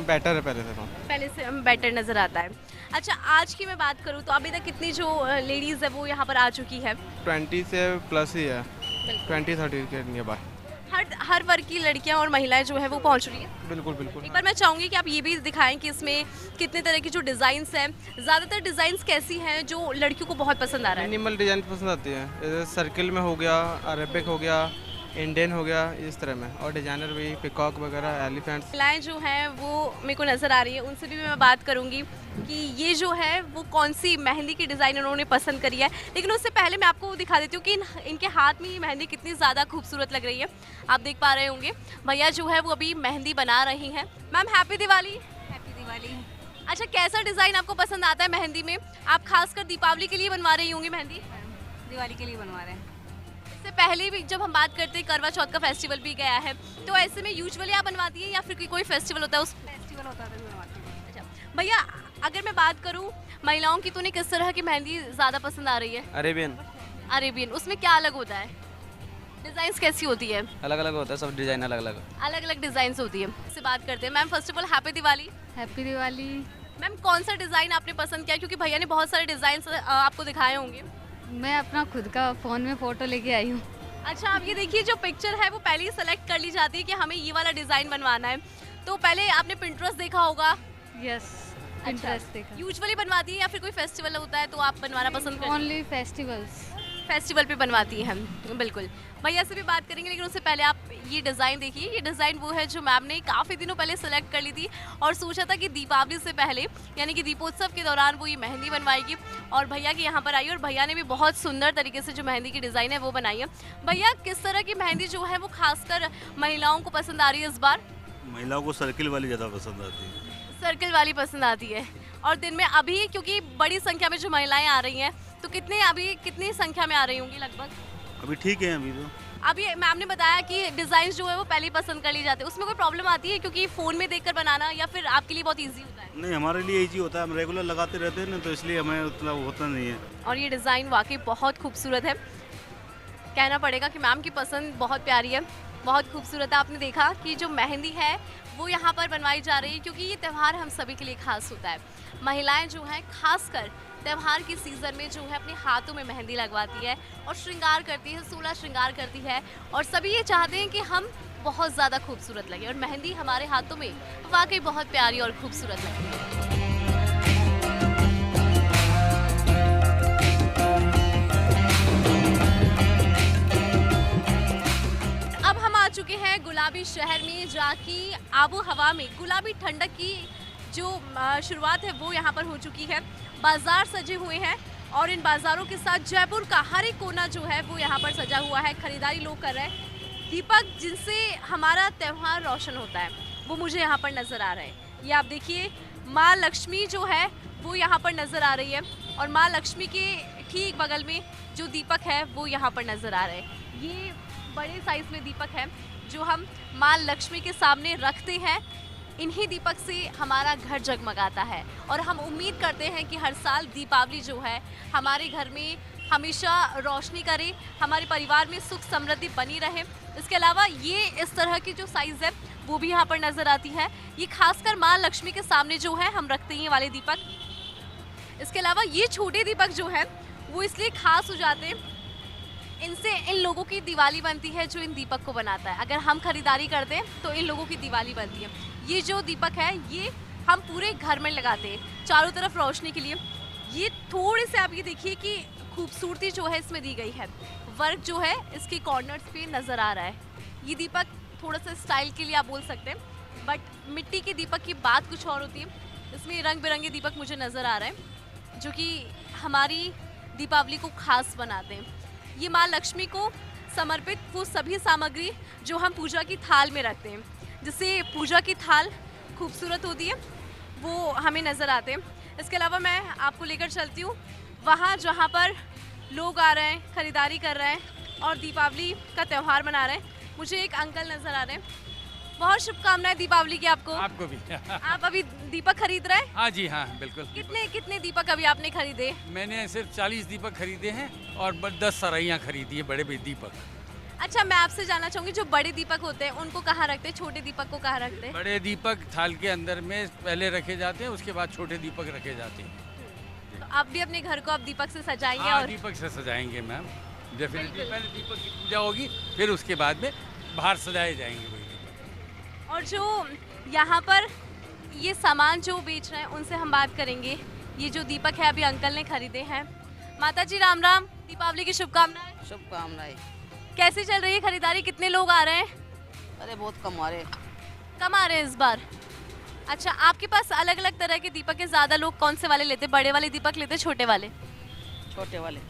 बेटर है पहले से। तो पहले से बेटर नज़र आता है। अच्छा, आज की मैं बात करूँ तो अभी तक कितनी जो लेडीज़ है वो यहाँ पर आ चुकी है? 20 से प्लस ही है, 20-30 के नियर बाय। हर वर्ग की लड़कियाँ और महिलाएं जो है वो पहुँच रही है। बिल्कुल बिल्कुल। एक बार मैं चाहूँगी कि आप ये भी दिखाएं कि इसमें कितने तरह की जो डिज़ाइंस हैं, ज़्यादातर डिज़ाइंस कैसी हैं जो लड़कियों को बहुत पसंद आ रहा है? मिनिमल डिज़ाइन पसंद आती है, जैसे सर्किल में हो गया, अरेबिक हो गया, इंडियन हो गया, इस तरह में, और डिजाइनर भी पिकॉक वगैरह, एलिफेंट्स। महिलाएं जो हैं वो मेरे को नज़र आ रही है, उनसे भी मैं बात करूंगी कि ये जो है वो कौन सी मेहंदी की डिज़ाइन उन्होंने पसंद करी है। लेकिन उससे पहले मैं आपको दिखा देती हूँ कि इनके हाथ में ये मेहंदी कितनी ज़्यादा खूबसूरत लग रही है। आप देख पा रहे होंगे भैया जो है वो अभी मेहंदी बना रही हैं। Ma'am happy Diwali. Happy Diwali. अच्छा, कैसा डिज़ाइन आपको पसंद आता है मेहंदी में? आप खासकर दीपावली के लिए बनवा रही होंगी मेहंदी? दिवाली के लिए बनवा रहे हैं। इससे पहले भी जब हम बात करते हैं करवा चौथ का फेस्टिवल भी गया है, तो ऐसे में यूजुअली आप बनवाती है या फिर कोई फेस्टिवल होता है उस? फेस्टिवल होता है तो बनवाती हूँ। अच्छा भैया, अगर मैं बात करूँ महिलाओं की तो उन्हें किस तरह की मेहंदी ज़्यादा पसंद आ रही है? अरेबियन। अरेबियन, उसमें क्या अलग होता है? डिज़ाइंस कैसी होती है? अलग अलग होता है, सब डिज़ाइन अलग अलग डिज़ाइंस होती है। इससे बात करते हैं। Ma'am first of all happy Diwali. Happy Diwali. Ma'am कौन सा डिज़ाइन आपने पसंद किया, क्योंकि भैया ने बहुत सारे डिज़ाइन आपको दिखाए होंगे? मैं अपना खुद का फ़ोन में फ़ोटो लेके आई हूँ। अच्छा, आप ये देखिए जो पिक्चर है वो पहले ही सेलेक्ट कर ली जाती है कि हमें ये वाला डिज़ाइन बनवाना है, तो पहले आपने पिंटरेस्ट देखा होगा? यस, पिंटरेस्ट देखा। यूजुअली बनवाती है या फिर कोई फेस्टिवल होता है तो आप बनवाना पसंद करते हैं? Only festivals. फेस्टिवल पे बनवाती हैं हम। बिल्कुल, भैया से भी बात करेंगे, लेकिन उससे पहले आप ये डिज़ाइन देखिए। ये डिज़ाइन वो है जो मैम ने काफ़ी दिनों पहले सेलेक्ट कर ली थी और सोचा था कि दीपावली से पहले यानी कि दीपोत्सव के दौरान वो ये मेहंदी बनवाएगी, और भैया के यहाँ पर आई और भैया ने भी बहुत सुंदर तरीके से जो मेहंदी की डिज़ाइन है वो बनाई है। भैया किस तरह की मेहंदी जो है वो खासकर महिलाओं को पसंद आ रही है इस बार? महिलाओं को सर्किल वाली ज़्यादा पसंद आती है। सर्किल वाली पसंद आती है। और दिन में अभी क्योंकि बड़ी संख्या में जो महिलाएं आ रही हैं, तो कितनी संख्या में आ रही होंगी लगभग? अभी ठीक है। अभी मैम ने बताया कि डिज़ाइन जो है वो पहले ही पसंद कर ली जाते हैं, उसमें कोई प्रॉब्लम आती है क्योंकि फ़ोन में देखकर बनाना, या फिर आपके लिए बहुत इजी होता है? नहीं, हमारे लिए इजी होता है, हम रेगुलर लगाते रहते हैं ना, तो इसलिए हमें उतना होता नहीं है। और ये डिज़ाइन वाकई बहुत खूबसूरत है, कहना पड़ेगा कि मैम की पसंद बहुत प्यारी है, बहुत खूबसूरत है। आपने देखा कि जो मेहंदी है वो यहाँ पर बनवाई जा रही है, क्योंकि ये त्यौहार हम सभी के लिए खास होता है। महिलाएं जो हैं खासकर त्यौहार की सीज़न में जो है अपने हाथों में मेहंदी लगवाती है और श्रृंगार करती है, 16 श्रृंगार करती है, और सभी ये चाहते हैं कि हम बहुत ज़्यादा खूबसूरत लगे, और मेहंदी हमारे हाथों में वाकई बहुत प्यारी और खूबसूरत लगती है। चुके हैं गुलाबी शहर में, जहाँ की आबो हवा में गुलाबी ठंडक की जो शुरुआत है वो यहाँ पर हो चुकी है। बाजार सजे हुए हैं और इन बाजारों के साथ जयपुर का हर एक कोना जो है वो यहाँ पर सजा हुआ है। खरीदारी लोग कर रहे हैं। दीपक जिनसे हमारा त्यौहार रोशन होता है वो मुझे यहाँ पर नज़र आ रहे हैं। ये आप देखिए, माँ लक्ष्मी जो है वो यहाँ पर नज़र आ रही है और माँ लक्ष्मी के ठीक बगल में जो दीपक है वो यहाँ पर नज़र आ रहे हैं। ये बड़े साइज में दीपक है जो हम माँ लक्ष्मी के सामने रखते हैं। इन्हीं दीपक से हमारा घर जगमगाता है और हम उम्मीद करते हैं कि हर साल दीपावली जो है हमारे घर में हमेशा रोशनी करे, हमारे परिवार में सुख समृद्धि बनी रहे। इसके अलावा ये इस तरह की जो साइज़ है वो भी यहाँ पर नज़र आती है। ये खासकर माँ लक्ष्मी के सामने जो है हम रखते हैं ये वाले दीपक। इसके अलावा ये छोटे दीपक जो है वो इसलिए खास हो जाते हैं, इनसे इन लोगों की दिवाली बनती है जो इन दीपक को बनाता है। अगर हम खरीदारी करते हैं तो इन लोगों की दिवाली बनती है। ये जो दीपक है ये हम पूरे घर में लगाते हैं चारों तरफ रोशनी के लिए। ये थोड़े से आप ये देखिए कि खूबसूरती जो है इसमें दी गई है। वर्क जो है इसके कॉर्नर्स पे नज़र आ रहा है। ये दीपक थोड़ा सा स्टाइल के लिए आप बोल सकते हैं, बट मिट्टी के दीपक की बात कुछ और होती है। इसमें रंग बिरंगे दीपक मुझे नज़र आ रहे हैं जो कि हमारी दीपावली को खास बनाते हैं। ये माँ लक्ष्मी को समर्पित वो सभी सामग्री जो हम पूजा की थाल में रखते हैं, जिससे पूजा की थाल खूबसूरत होती है, वो हमें नज़र आते हैं। इसके अलावा मैं आपको लेकर चलती हूँ वहाँ जहाँ पर लोग आ रहे हैं, ख़रीदारी कर रहे हैं और दीपावली का त्यौहार मना रहे हैं। मुझे एक अंकल नज़र आ रहे हैं। बहुत शुभकामनाएं दीपावली की आपको। आपको भी। आप अभी दीपक खरीद रहे हैं? हाँ जी, हाँ बिल्कुल। कितने दीपक अभी आपने खरीदे? मैंने सिर्फ 40 दीपक खरीदे हैं और 10 सराइयाँ खरीदी है, बड़े बड़े दीपक। अच्छा, मैं आपसे जानना चाहूँगी जो बड़े दीपक होते हैं उनको कहाँ रखते हैं, छोटे दीपक को कहाँ रखते हैं? बड़े दीपक थाल के अंदर में पहले रखे जाते हैं, उसके बाद छोटे दीपक रखे जाते हैं। तो आप भी अपने घर को अब दीपक से सजाएंगे? हाँ, और दीपक से सजाएंगे मैम, डेफिनेटली। पहले दीपक की पूजा होगी, फिर उसके बाद में बाहर सजाए जाएंगे वही दीपक। और जो यहाँ पर ये सामान जो बेच रहे हैं उनसे हम बात करेंगे। ये जो दीपक है अभी अंकल ने खरीदे हैं। माता जी राम राम, दीपावली की शुभकामनाएं। शुभकामनाएं। कैसी चल रही है खरीदारी, कितने लोग आ रहे हैं? अरे बहुत कम आ रहे। कम आ रहे हैं इस बार? अच्छा, आपके पास अलग अलग तरह के दीपक है, ज़्यादा लोग कौन से वाले लेते हैं? बड़े वाले दीपक लेते हैं, छोटे वाले? छोटे वाले।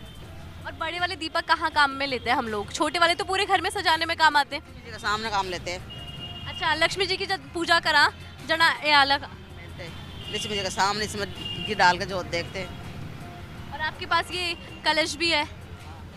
और बड़े वाले दीपक कहाँ काम में लेते हैं हम लोग? छोटे वाले तो पूरे घर में सजाने में काम आते हैं। जी का सामने काम लेते हैं। अच्छा, लक्ष्मी जी की जब पूजा करा जना ये अलग लक्ष्मी जी का सामने इसमें घी डाल के जो देखते हैं। और आपके पास ये कलश भी है,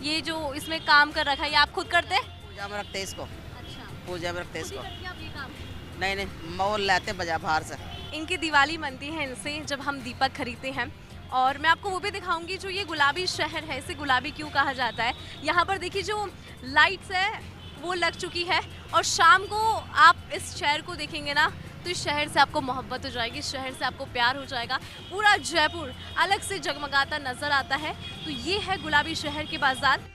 ये जो इसमें काम कर रखा है ये आप खुद करते हैं? पूजा में रखते हैं इसको। अच्छा, पूजा में रखते हैं इसको। आप ये काम? नहीं, मोल लाते हैं बाजार बाहर से। इनकी दिवाली बनती है इनसे जब हम दीपक खरीदते हैं। और मैं आपको वो भी दिखाऊंगी जो ये गुलाबी शहर है, इसे गुलाबी क्यों कहा जाता है। यहाँ पर देखिए जो लाइट्स है वो लग चुकी है और शाम को आप इस शहर को देखेंगे ना तो इस शहर से आपको मोहब्बत हो जाएगी, इस शहर से आपको प्यार हो जाएगा। पूरा जयपुर अलग से जगमगाता नज़र आता है। तो ये है गुलाबी शहर के बाजार।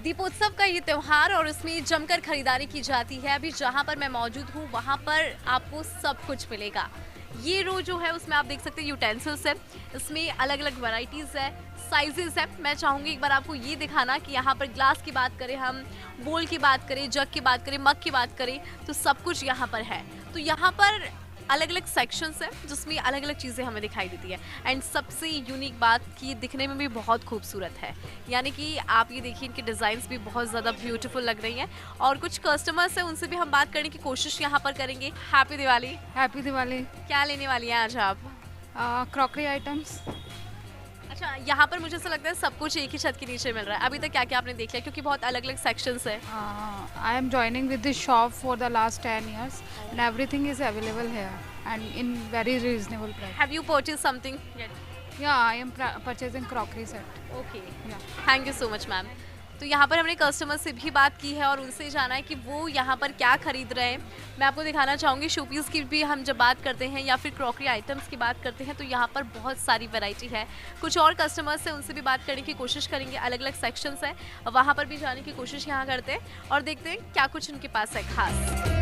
दीपोत्सव का ये त्यौहार और उसमें जमकर खरीदारी की जाती है। अभी जहाँ पर मैं मौजूद हूँ वहाँ पर आपको सब कुछ मिलेगा। ये रो जो है उसमें आप देख सकते हैं यूटेंसिल्स है, इसमें अलग अलग वैरायटीज़ है, साइजेस है। मैं चाहूँगी एक बार आपको ये दिखाना कि यहाँ पर ग्लास की बात करें, हम बोल की बात करें, जग की बात करें, मग की बात करें, तो सब कुछ यहाँ पर है। तो यहाँ पर अलग अलग सेक्शंस है जिसमें अलग अलग चीज़ें हमें दिखाई देती है। एंड सबसे यूनिक बात कि ये दिखने में भी बहुत खूबसूरत है, यानी कि आप ये देखिए इनके डिज़ाइंस भी बहुत ज़्यादा ब्यूटीफुल लग रही हैं। और कुछ कस्टमर्स हैं उनसे भी हम बात करने की कोशिश यहाँ पर करेंगे। हैप्पी दिवाली। हैप्पी दिवाली। क्या लेने वाली हैं आज आप? Crockery items. अच्छा, यहाँ पर मुझे ऐसा लगता है सब कुछ एक ही छत के नीचे मिल रहा है। अभी तक क्या क्या आपने देख लिया, क्योंकि बहुत अलग अलग सेक्शंस है। I am joining with this shop for the last 10 years and everything is available here and in very reasonable price. Have you purchased something yet? Yeah, I am purchasing crockery set. Okay. Yeah. Thank you so much, ma'am. तो यहाँ पर हमने customer से भी बात की है और उनसे जाना है कि वो यहाँ पर क्या खरीद रहे हैं। मैं आपको दिखाना चाहूँगी शोपीस की भी हम जब बात करते हैं या फिर क्रॉकरी आइटम्स की बात करते हैं तो यहाँ पर बहुत सारी वैरायटी है। कुछ और कस्टमर्स से उनसे भी बात करने की कोशिश करेंगे, अलग अलग सेक्शंस हैं वहाँ पर भी जाने की कोशिश यहाँ करते हैं और देखते हैं क्या कुछ उनके पास है खास।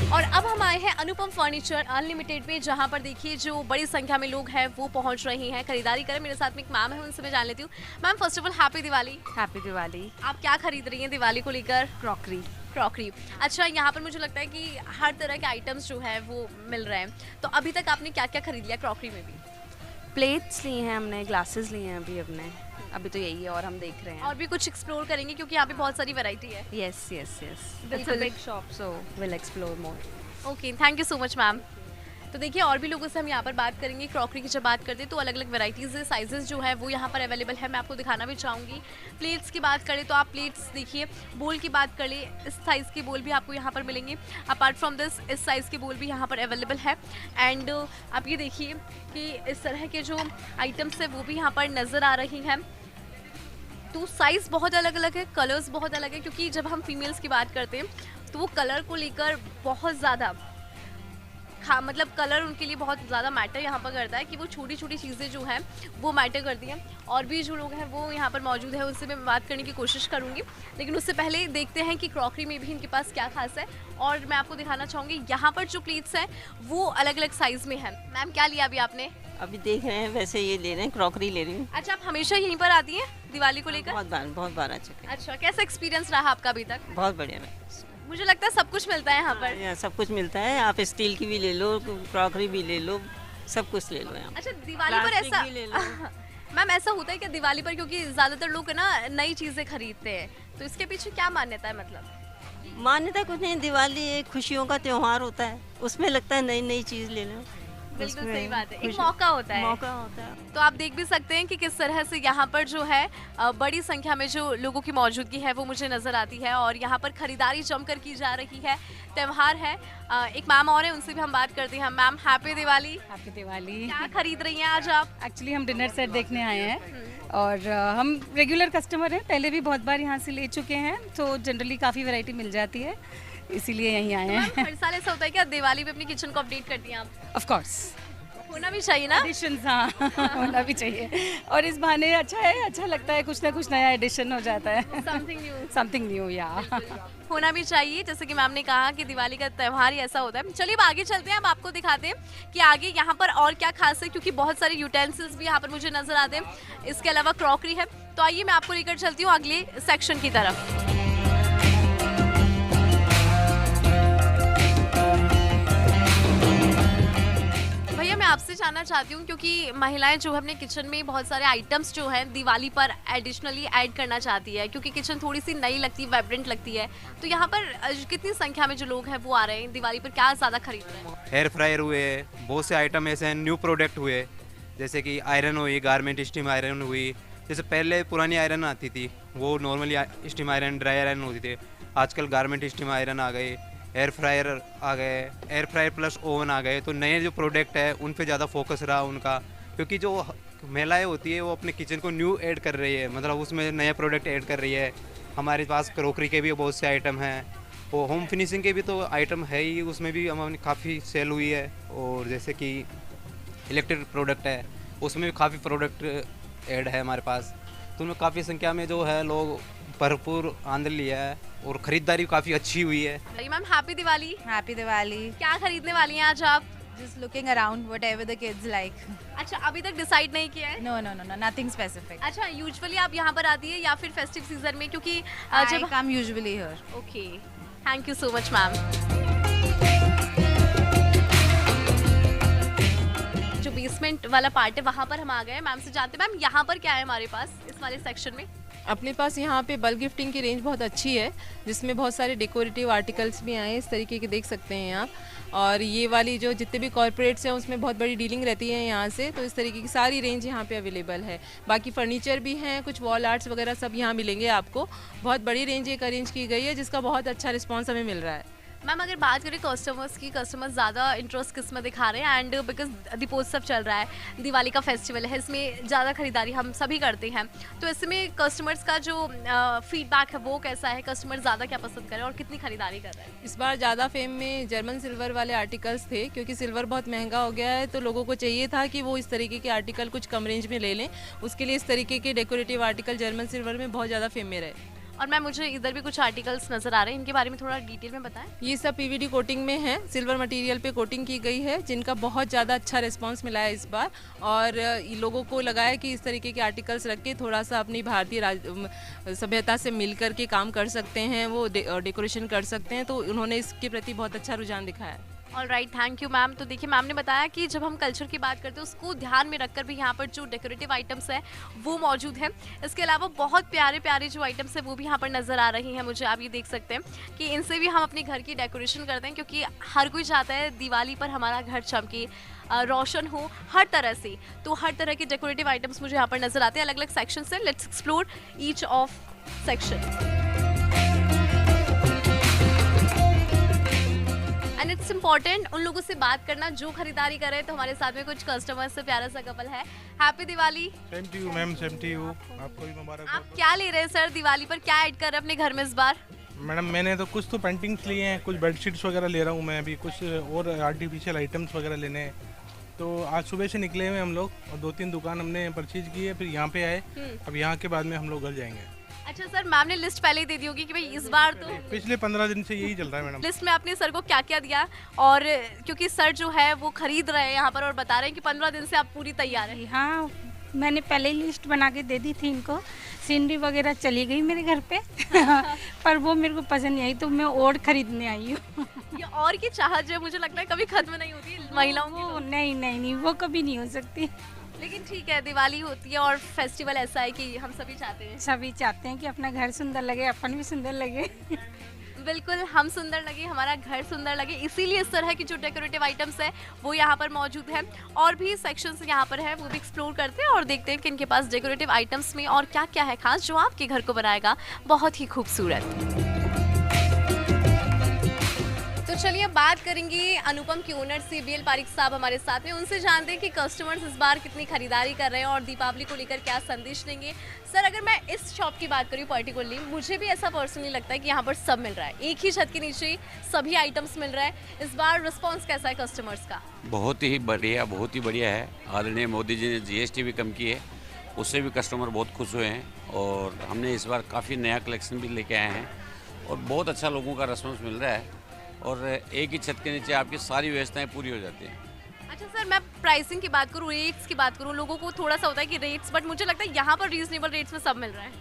और अब हम आए हैं अनुपम फर्नीचर अनलिमिटेड पे, जहाँ पर देखिए जो बड़ी संख्या में लोग हैं वो पहुँच रहे हैं खरीदारी करें। मेरे साथ में एक मैम है, उनसे मैं जान लेती हूँ। Ma'am first of all happy Diwali. Happy Diwali. आप क्या खरीद रही हैं दिवाली को लेकर? क्रॉकरी। क्रॉकरी, अच्छा। यहाँ पर मुझे लगता है कि हर तरह के आइटम्स जो है वो मिल रहे हैं, तो अभी तक आपने क्या क्या खरीद लिया क्रॉकरी में भी? प्लेट्स ली हैं हमने, ग्लासेस लिए हैं अभी तो यही है और हम देख रहे हैं। और भी कुछ एक्सप्लोर करेंगे क्योंकि यहाँ पे बहुत सारी वैरायटी है। यस यस यस, बिल्कुल। Big shop so will explore more. Okay, thank you so much ma'am. तो देखिए और भी लोगों से हम यहाँ पर बात करेंगे। क्रॉकरी की जब बात करते हैं तो अलग अलग वैरायटीज़ साइजेस जो है वो यहाँ पर अवेलेबल है। मैं आपको दिखाना भी चाहूँगी। प्लेट्स की बात करें तो आप प्लेट्स देखिए, बोल की बात कर ले, इस साइज़ के बोल भी आपको यहाँ पर मिलेंगे। अपार्ट फ्रॉम दिस इस साइज़ के बोल भी यहाँ पर अवेलेबल है। एंड आप ये देखिए कि इस तरह के जो आइटम्स है वो भी यहाँ पर नज़र आ रही हैं। तो साइज़ बहुत अलग अलग है, कलर्स बहुत अलग है, क्योंकि जब हम फीमेल्स की बात करते हैं तो वो कलर को लेकर बहुत ज़्यादा मतलब कलर उनके लिए बहुत ज़्यादा मैटर यहाँ पर करता है कि वो छोटी छोटी चीज़ें जो हैं वो मैटर करती हैं। और भी जो लोग हैं वो यहाँ पर मौजूद है, उनसे मैं बात करने की कोशिश करूँगी, लेकिन उससे पहले देखते हैं कि क्रॉकरी में भी इनके पास क्या खास है। और मैं आपको दिखाना चाहूँगी यहाँ पर जो प्लेट्स हैं वो अलग अलग साइज़ में है। मैम क्या लिया अभी आपने? अभी देख रहे हैं, वैसे ये ले रहे हैं, क्रॉकरी ले रही हूँ। अच्छा, आप हमेशा यहीं पर आती हैं दिवाली को लेकर? बहुत बार आ चुके हैं। अच्छा, कैसा एक्सपीरियंस रहा आपका अभी तक? बहुत बढ़िया है। मुझे लगता है सब कुछ मिलता है यहाँ पर। यहाँ सब कुछ मिलता है, आप स्टील की भी ले लो, क्रॉकरी भी ले लो, सब कुछ ले लो यहाँ। अच्छा, दिवाली पर ऐसा मैम ऐसा होता है कि दिवाली पर क्योंकि ज़्यादातर लोग है ना नई चीज़ें खरीदते हैं, तो इसके पीछे क्या मान्यता है? मतलब मान्यता कुछ नहीं, दिवाली एक खुशियों का त्योहार होता है, उसमें लगता है नई नई चीज़ ले लो। बिल्कुल सही बात है, एक मौका होता है। तो आप देख भी सकते हैं कि किस तरह से यहाँ पर जो है बड़ी संख्या में जो लोगों की मौजूदगी है वो मुझे नज़र आती है और यहाँ पर खरीदारी जमकर की जा रही है। त्यौहार है। एक मैम और है, उनसे भी हम बात करते हैं। Ma'am happy Diwali. Happy Diwali. क्या खरीद रही हैं आज आप? एक्चुअली हम डिनर सेट देखने आए हैं और हम रेगुलर कस्टमर हैं, पहले भी बहुत बार यहाँ से ले चुके हैं, तो जनरली काफ़ी वैरायटी मिल जाती है, इसीलिए यहीं आए हैं। हर साल ऐसा होता है कि दिवाली पे अपनी किचन को अपडेट करती हैं आप? ऑफ कोर्स, होना भी चाहिए ना। एडिशंस, हाँ होना भी चाहिए, और इस बहाने अच्छा है, अच्छा लगता है, कुछ ना कुछ नया एडिशन हो जाता है। समथिंग न्यू या होना भी चाहिए। जैसे कि मैम ने कहा कि दिवाली का त्यौहार ही ऐसा होता है। चलिए अब आगे चलते हैं, अब आपको दिखाते हैं कि आगे यहाँ पर और क्या खास है, क्योंकि बहुत सारे यूटेंसिल्स भी यहाँ पर मुझे नजर आते हैं। इसके अलावा क्रॉकरी है। तो आइए मैं आपको लेकर चलती हूँ अगले सेक्शन की तरफ। भैया मैं आपसे जानना चाहती हूँ, क्योंकि महिलाएं जो है अपने किचन में बहुत सारे आइटम्स जो हैं दिवाली पर एडिशनली ऐड करना चाहती है, क्योंकि किचन थोड़ी सी नई लगती है, वाइब्रेंट लगती है। तो यहाँ पर कितनी संख्या में जो लोग हैं वो आ रहे हैं दिवाली पर, क्या ज़्यादा खरीद रहे हैं? एयर फ्रायर हुए, बहुत से आइटम ऐसे हैं, न्यू प्रोडक्ट हुए, जैसे कि आयरन हुई, गारमेंट स्टीम आयरन हुई। जैसे पहले पुरानी आयरन आती थी, वो normally steam iron, dry iron होती थी। आजकल गारमेंट स्टीम आयरन आ गए, एयर फ्रायर आ गए, एयर फ्रायर प्लस ओवन आ गए। तो नए जो प्रोडक्ट है उन पे ज़्यादा फोकस रहा उनका, क्योंकि जो महिलाएं होती है वो अपने किचन को न्यू ऐड कर रही है, मतलब उसमें नया प्रोडक्ट ऐड कर रही है। हमारे पास क्रॉकरी के भी बहुत से आइटम हैं, और होम फिनिशिंग के भी तो आइटम है ही, उसमें भी हमारी काफ़ी सेल हुई है। और जैसे कि इलेक्ट्रिक प्रोडक्ट है, उसमें भी काफ़ी प्रोडक्ट ऐड है हमारे पास। तो उनमें काफ़ी संख्या में जो है लोग भरपूर आनंद लिया है और ख़रीदारी काफ़ी अच्छी हुई है। Ma'am happy Diwali. Happy Diwali. क्या खरीदने वाली हैं आज आप? Just looking around whatever the kids like. अच्छा, अभी तक डिसाइड नहीं किया है? No, nothing specific. अच्छा, यूजुअली आप यहाँ पर आती है या फिर फेस्टिव सीजन में? क्योंकि I come usually here. Okay, thank you so much ma'am. जो बेसमेंट वाला पार्ट है वहाँ पर हम आ गए। मैम से जानते हैं, मैम यहाँ पर क्या है हमारे पास इस वाले सेक्शन में? अपने पास यहाँ पे बल्क गिफ्टिंग की रेंज बहुत अच्छी है, जिसमें बहुत सारे डेकोरेटिव आर्टिकल्स भी आए हैं, इस तरीके के देख सकते हैं आप। और ये वाली जो जितने भी कॉर्पोरेट्स हैं उसमें बहुत बड़ी डीलिंग रहती है यहाँ से, तो इस तरीके की सारी रेंज यहाँ पे अवेलेबल है। बाकी फर्नीचर भी हैं, कुछ वॉल आर्ट्स वगैरह सब यहाँ मिलेंगे आपको। बहुत बड़ी रेंज एक अरेंज की गई है, जिसका बहुत अच्छा रिस्पॉन्स हमें मिल रहा है। मैम अगर बात करें कस्टमर्स की, कस्टमर्स ज़्यादा इंटरेस्ट किस में दिखा रहे हैं? एंड बिकॉज दीपोत्सव चल रहा है, दिवाली का फेस्टिवल है, इसमें ज़्यादा खरीदारी हम सभी करते हैं, तो ऐसे में कस्टमर्स का जो फीडबैक है वो कैसा है? कस्टमर ज़्यादा क्या पसंद कर रहे हैं और कितनी खरीदारी कर रहे हैं? इस बार ज़्यादा फेम में जर्मन सिल्वर वाले आर्टिकल्स थे, क्योंकि सिल्वर बहुत महंगा हो गया है, तो लोगों को चाहिए था कि वो इस तरीके के आर्टिकल कुछ कम रेंज में ले लें। उसके लिए इस तरीके के डेकोरेटिव आर्टिकल जर्मन सिल्वर में बहुत ज़्यादा फेम में रहे। और मैम मुझे इधर भी कुछ आर्टिकल्स नज़र आ रहे हैं, इनके बारे में थोड़ा डिटेल में बताएं। ये सब पीवीडी कोटिंग में है, सिल्वर मटेरियल पे कोटिंग की गई है, जिनका बहुत ज़्यादा अच्छा रिस्पांस मिला है इस बार। और लोगों को लगा है कि इस तरीके के आर्टिकल्स रख के थोड़ा सा अपनी भारतीय सभ्यता से मिल कर के काम कर सकते हैं, वो डेकोरेशन कर सकते हैं, तो उन्होंने इसके प्रति बहुत अच्छा रुझान दिखाया है। All right, thank you ma'am. तो देखिए मैम ने बताया कि जब हम कल्चर की बात करते हैं उसको ध्यान में रखकर भी यहाँ पर जो डेकोरेटिव आइटम्स हैं वो मौजूद हैं। इसके अलावा बहुत प्यारे प्यारे जो आइटम्स हैं वो भी यहाँ पर नज़र आ रही हैं मुझे। आप ये देख सकते हैं कि इनसे भी हम अपने घर की डेकोरेशन करते हैं, क्योंकि हर कोई चाहता है दिवाली पर हमारा घर चमके, रोशन हो हर तरह से। तो हर तरह के डेकोरेटिव आइटम्स मुझे यहाँ पर नज़र आते हैं अलग अलग सेक्शन से। Let's explore each of section. And it's important उन लोगों से बात करना जो खरीदारी कर रहे हैं। तो हमारे साथ में कुछ कस्टमर्स से प्यारा सा कपल है। Happy Diwali. Same to you ma'am, same to you, आपको भी मुबारक। आप क्या ले रहे हैं सर दिवाली पर, क्या ऐड कर रहे हैं अपने घर में इस बार? मैडम मैंने तो कुछ तो पेंटिंग्स लिए हैं, कुछ बेडशीट्स वगैरह ले रहा हूँ मैं अभी, कुछ और आर्टिफिशियल आइटम्स वगैरह लेने हैं। तो आज सुबह से निकले हुए हम लोग और 2-3 दुकान हमने परचेज की है, फिर यहाँ पे आए। अब यहाँ के बाद में हम लोग घर जाएंगे। अच्छा सर, मैम ने लिस्ट पहले ही दे दी होगी कि भाई इस बार तो पिछले 15 दिन से यही चल रहा है मैडम। लिस्ट में आपने सर को क्या क्या दिया? और क्योंकि सर जो है वो खरीद रहे हैं यहाँ पर और बता रहे हैं कि 15 दिन से आप पूरी तैयार हैं। हाँ, मैंने पहले ही लिस्ट बना के दे दी थी इनको। सीनरी वगैरह चली गई मेरे घर पे पर वो मेरे को पसंद नहीं आई, तो मैं और खरीदने आई हूँ। ये और की चाहत जो है मुझे लगता है कभी खत्म नहीं होती महिलाओं की। नहीं, वो कभी नहीं हो सकती। लेकिन ठीक है, दिवाली होती है और फेस्टिवल ऐसा है कि हम सभी चाहते हैं कि अपना घर सुंदर लगे, अपन भी सुंदर लगे। बिल्कुल, हम सुंदर लगे, हमारा घर सुंदर लगे, इसीलिए इस तरह की जो डेकोरेटिव आइटम्स है वो यहाँ पर मौजूद हैं। और भी सेक्शंस यहाँ पर है, वो भी एक्सप्लोर करते हैं और देखते हैं कि इनके पास डेकोरेटिव आइटम्स में और क्या क्या है खास जो आपके घर को बनाएगा बहुत ही खूबसूरत। तो चलिए अब बात करेंगे अनुपम के ओनर से। बीएल पारिक साहब हमारे साथ में, उनसे जानते हैं कि कस्टमर्स इस बार कितनी खरीदारी कर रहे हैं और दीपावली को लेकर क्या संदेश देंगे। सर अगर मैं इस शॉप की बात करूँ पर्टिकुलरली, मुझे भी ऐसा पर्सनली लगता है कि यहाँ पर सब मिल रहा है, एक ही छत के नीचे सभी आइटम्स मिल रहा है। इस बार रिस्पॉन्स कैसा है कस्टमर्स का? बहुत ही बढ़िया है। आदरणीय मोदी जी ने GST भी कम की है, उससे भी कस्टमर बहुत खुश हुए हैं। और हमने इस बार काफ़ी नया कलेक्शन भी लेके आए हैं और बहुत अच्छा लोगों का रिस्पॉन्स मिल रहा है। और एक ही छत के नीचे आपकी सारी व्यवस्थाएं पूरी हो जाती हैं। अच्छा सर, मैं प्राइसिंग की बात करूँ, रेट्स की बात करूँ, लोगों को थोड़ा सा होता है कि रेट्स, बट मुझे लगता है यहाँ पर रीजनेबल रेट्स में सब मिल रहा है।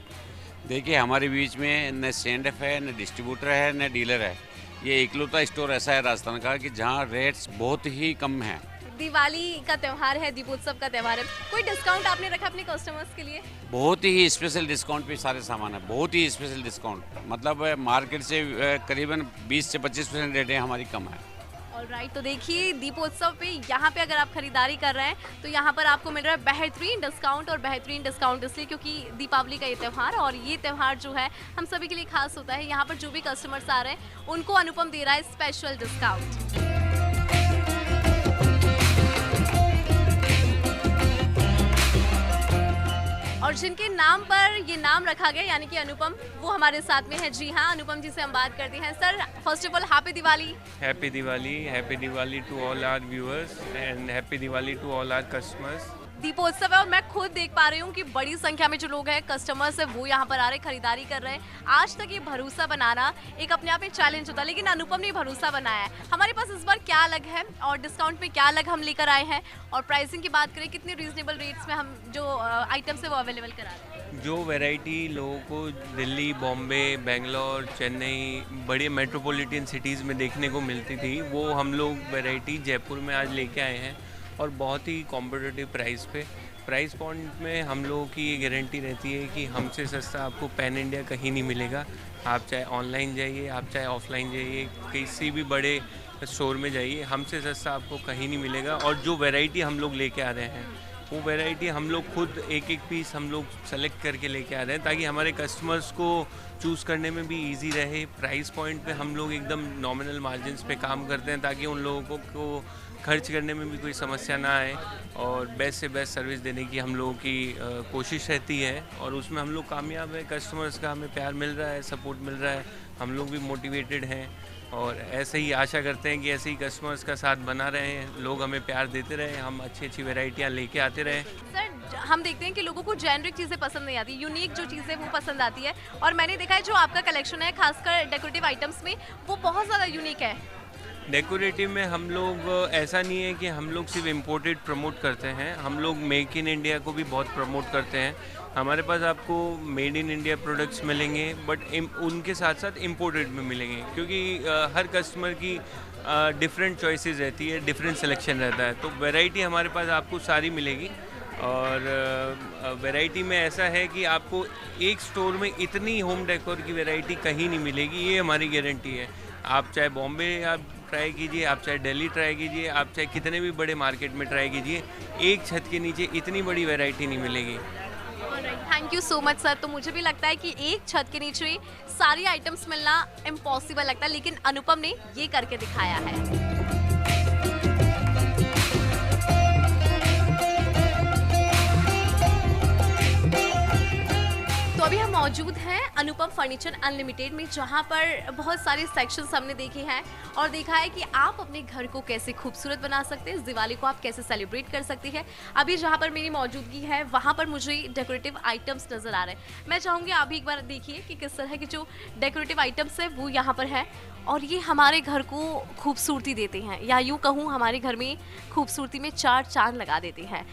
देखिए हमारे बीच में न स्टैंड है, न डिस्ट्रीब्यूटर है, न डीलर है। ये इकलौता स्टोर ऐसा है राजस्थान का कि जहाँ रेट्स बहुत ही कम हैं। दिवाली का त्यौहार है, दीपोत्सव का त्यौहार है, कोई डिस्काउंट आपने रखा अपने कस्टमर्स के लिए? बहुत ही स्पेशल डिस्काउंट पे सारे सामान है, बहुत ही स्पेशल डिस्काउंट, मतलब मार्केट से करीबन 20 से 25% रेटें हमारी कम है। ऑल राइट, तो देखिए दीपोत्सव पे यहाँ पे अगर आप खरीदारी कर रहे हैं तो यहाँ पर आपको मिल रहा है बेहतरीन डिस्काउंट। और बेहतरीन डिस्काउंट इसलिए क्योंकि दीपावली का ये त्यौहार, और ये त्यौहार जो है हम सभी के लिए खास होता है। यहाँ पर जो भी कस्टमर्स आ रहे हैं उनको अनुपम दे रहा है स्पेशल डिस्काउंट। और जिनके नाम पर ये नाम रखा गया यानी कि अनुपम, वो हमारे साथ में है। जी हाँ, अनुपम जी से हम बात करते हैं। Sir first of all happy Diwali. Happy Diwali to all our viewers and happy Diwali to all our customers. दीपोत्सव है और मैं खुद देख पा रही हूँ कि बड़ी संख्या में जो लोग हैं कस्टमर्स है वो यहाँ पर आ रहे, खरीदारी कर रहे हैं। आज तक ये भरोसा बनाना एक अपने आप में चैलेंज होता है, लेकिन अनुपम ने भरोसा बनाया है। हमारे पास इस बार क्या अलग है और डिस्काउंट में क्या अलग हम लेकर आए हैं, और प्राइसिंग की बात करें कितने रीजनेबल रेट्स में हम जो आइटम्स है वो अवेलेबल करा रहे हैं। जो वैरायटी लोगों को दिल्ली, बॉम्बे, बेंगलोर, चेन्नई, बड़ी मेट्रोपॉलिटन सिटीज़ में देखने को मिलती थी, वो हम लोग वैरायटी जयपुर में आज लेके आए हैं। और बहुत ही कॉम्पिटिटिव प्राइस पॉइंट में हम लोगों की ये गारंटी रहती है कि हमसे सस्ता आपको पैन इंडिया कहीं नहीं मिलेगा। आप चाहे ऑनलाइन जाइए, आप चाहे ऑफलाइन जाइए, किसी भी बड़े स्टोर में जाइए, हमसे सस्ता आपको कहीं नहीं मिलेगा। और जो वैरायटी हम लोग लेके आ रहे हैं वो वैरायटी हम लोग खुद एक एक पीस हम लोग सेलेक्ट करके लेके आ रहे हैं ताकि हमारे कस्टमर्स को चूज़ करने में भी इजी रहे। प्राइस पॉइंट पे हम लोग एकदम नॉमिनल मार्जिन्स पे काम करते हैं ताकि उन लोगों को खर्च करने में भी कोई समस्या ना आए और बेस्ट से बेस्ट सर्विस देने की हम लोगों की कोशिश रहती है और उसमें हम लोग कामयाब है। कस्टमर्स का हमें प्यार मिल रहा है, सपोर्ट मिल रहा है, हम लोग भी मोटिवेटेड हैं और ऐसे ही आशा करते हैं कि ऐसे ही कस्टमर्स का साथ बना रहे, लोग हमें प्यार देते रहे, हम अच्छी अच्छी वैरायटियाँ लेके आते रहे। सर हम देखते हैं कि लोगों को जेनरिक चीज़ें पसंद नहीं आती, यूनिक जो चीज़ें वो पसंद आती है और मैंने देखा है जो आपका कलेक्शन है खासकर डेकोरेटिव आइटम्स में वो बहुत ज़्यादा यूनिक है। डेकोरेटिव में हम लोग ऐसा नहीं है कि हम लोग सिर्फ इम्पोर्टेड प्रमोट करते हैं, हम लोग मेक इन इंडिया को भी बहुत प्रमोट करते हैं। हमारे पास आपको मेड इन इंडिया प्रोडक्ट्स मिलेंगे बट उनके साथ साथ इम्पोर्टेड में मिलेंगे क्योंकि हर कस्टमर की डिफरेंट चॉइसेस रहती है, डिफरेंट सिलेक्शन रहता है। तो वैरायटी हमारे पास आपको सारी मिलेगी और वैरायटी में ऐसा है कि आपको एक स्टोर में इतनी होम डेकोर की वैरायटी कहीं नहीं मिलेगी, ये हमारी गारंटी है। आप चाहे बॉम्बे आप ट्राई कीजिए, आप चाहे दिल्ली ट्राई कीजिए, आप चाहे कितने भी बड़े मार्केट में ट्राई कीजिए, एक छत के नीचे इतनी बड़ी वैरायटी नहीं मिलेगी। Thank you so much sir. तो मुझे भी लगता है कि एक छत के नीचे सारी आइटम्स मिलना इम्पॉसिबल लगता है लेकिन अनुपम ने ये करके दिखाया है। तो अभी हम मौजूद हैं अनुपम फर्नीचर अनलिमिटेड में जहां पर बहुत सारे सेक्शंस हमने देखे हैं और देखा है कि आप अपने घर को कैसे खूबसूरत बना सकते हैं, इस दिवाली को आप कैसे सेलिब्रेट कर सकते हैं। अभी जहां पर मेरी मौजूदगी है वहां पर मुझे डेकोरेटिव आइटम्स नज़र आ रहे हैं। मैं चाहूँगी आप भी एक बार देखिए कि किस तरह के जो डेकोरेटिव आइटम्स है वो यहाँ पर है और ये हमारे घर को खूबसूरती देते हैं या यूँ कहूँ हमारे घर में खूबसूरती में चार चांद लगा देते हैं।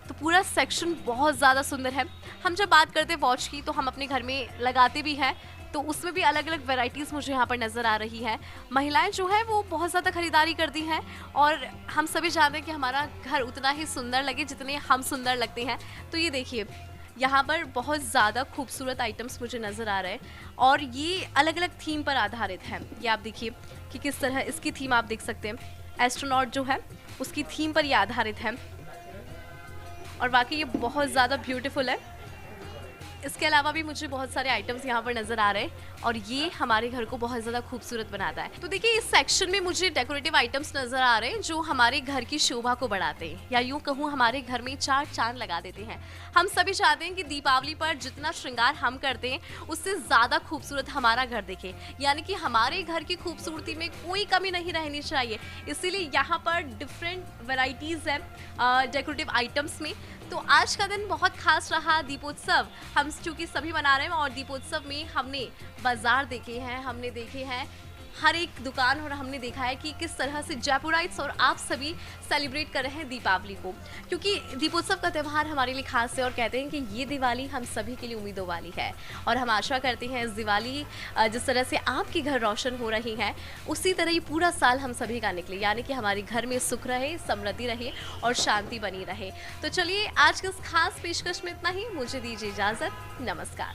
तो पूरा सेक्शन बहुत ज़्यादा सुंदर है। हम जब बात करते हैं वॉच की तो हम अपने घर में लगाते भी हैं तो उसमें भी अलग अलग वैरायटीज़ मुझे यहाँ पर नज़र आ रही है। महिलाएं जो है वो बहुत ज़्यादा ख़रीदारी करती हैं और हम सभी जानते हैं कि हमारा घर उतना ही सुंदर लगे जितने हम सुंदर लगते हैं। तो ये देखिए यहाँ पर बहुत ज़्यादा खूबसूरत आइटम्स मुझे नज़र आ रहे हैं और ये अलग अलग थीम पर आधारित है। ये आप देखिए कि किस तरह इसकी थीम आप देख सकते हैं, एस्ट्रोनॉट जो है उसकी थीम पर ये आधारित है और वाकई ये बहुत ज़्यादा ब्यूटीफुल है। इसके अलावा भी मुझे बहुत सारे आइटम्स यहाँ पर नज़र आ रहे हैं और ये हमारे घर को बहुत ज़्यादा खूबसूरत बनाता है। तो देखिए इस सेक्शन में मुझे डेकोरेटिव आइटम्स नज़र आ रहे हैं जो हमारे घर की शोभा को बढ़ाते हैं या यूँ कहूँ हमारे घर में चार चांद लगा देते हैं। हम सभी चाहते हैं कि दीपावली पर जितना श्रृंगार हम करते हैं उससे ज़्यादा खूबसूरत हमारा घर दिखे, यानी कि हमारे घर की खूबसूरती में कोई कमी नहीं रहनी चाहिए। इसीलिए यहाँ पर डिफरेंट वेराइटीज़ हैं डेकोरेटिव आइटम्स में। तो आज का दिन बहुत खास रहा, दीपोत्सव हम चूँकि सभी मना रहे हैं और दीपोत्सव में हमने बाजार देखे हैं, हमने देखे हैं हर एक दुकान और हमने देखा है कि किस तरह से जयपुराइट्स और आप सभी सेलिब्रेट कर रहे हैं दीपावली को, क्योंकि दीपोत्सव का त्यौहार हमारे लिए खास है और कहते हैं कि ये दिवाली हम सभी के लिए उम्मीदों वाली है और हम आशा करते हैं इस दिवाली जिस तरह से आपके घर रोशन हो रही हैं उसी तरह ये पूरा साल हम सभी का निकले, यानी कि हमारे घर में सुख रहे, समृद्धि रहे और शांति बनी रहे। तो चलिए आज के इस खास पेशकश में इतना ही, मुझे दीजिए इजाज़त, नमस्कार।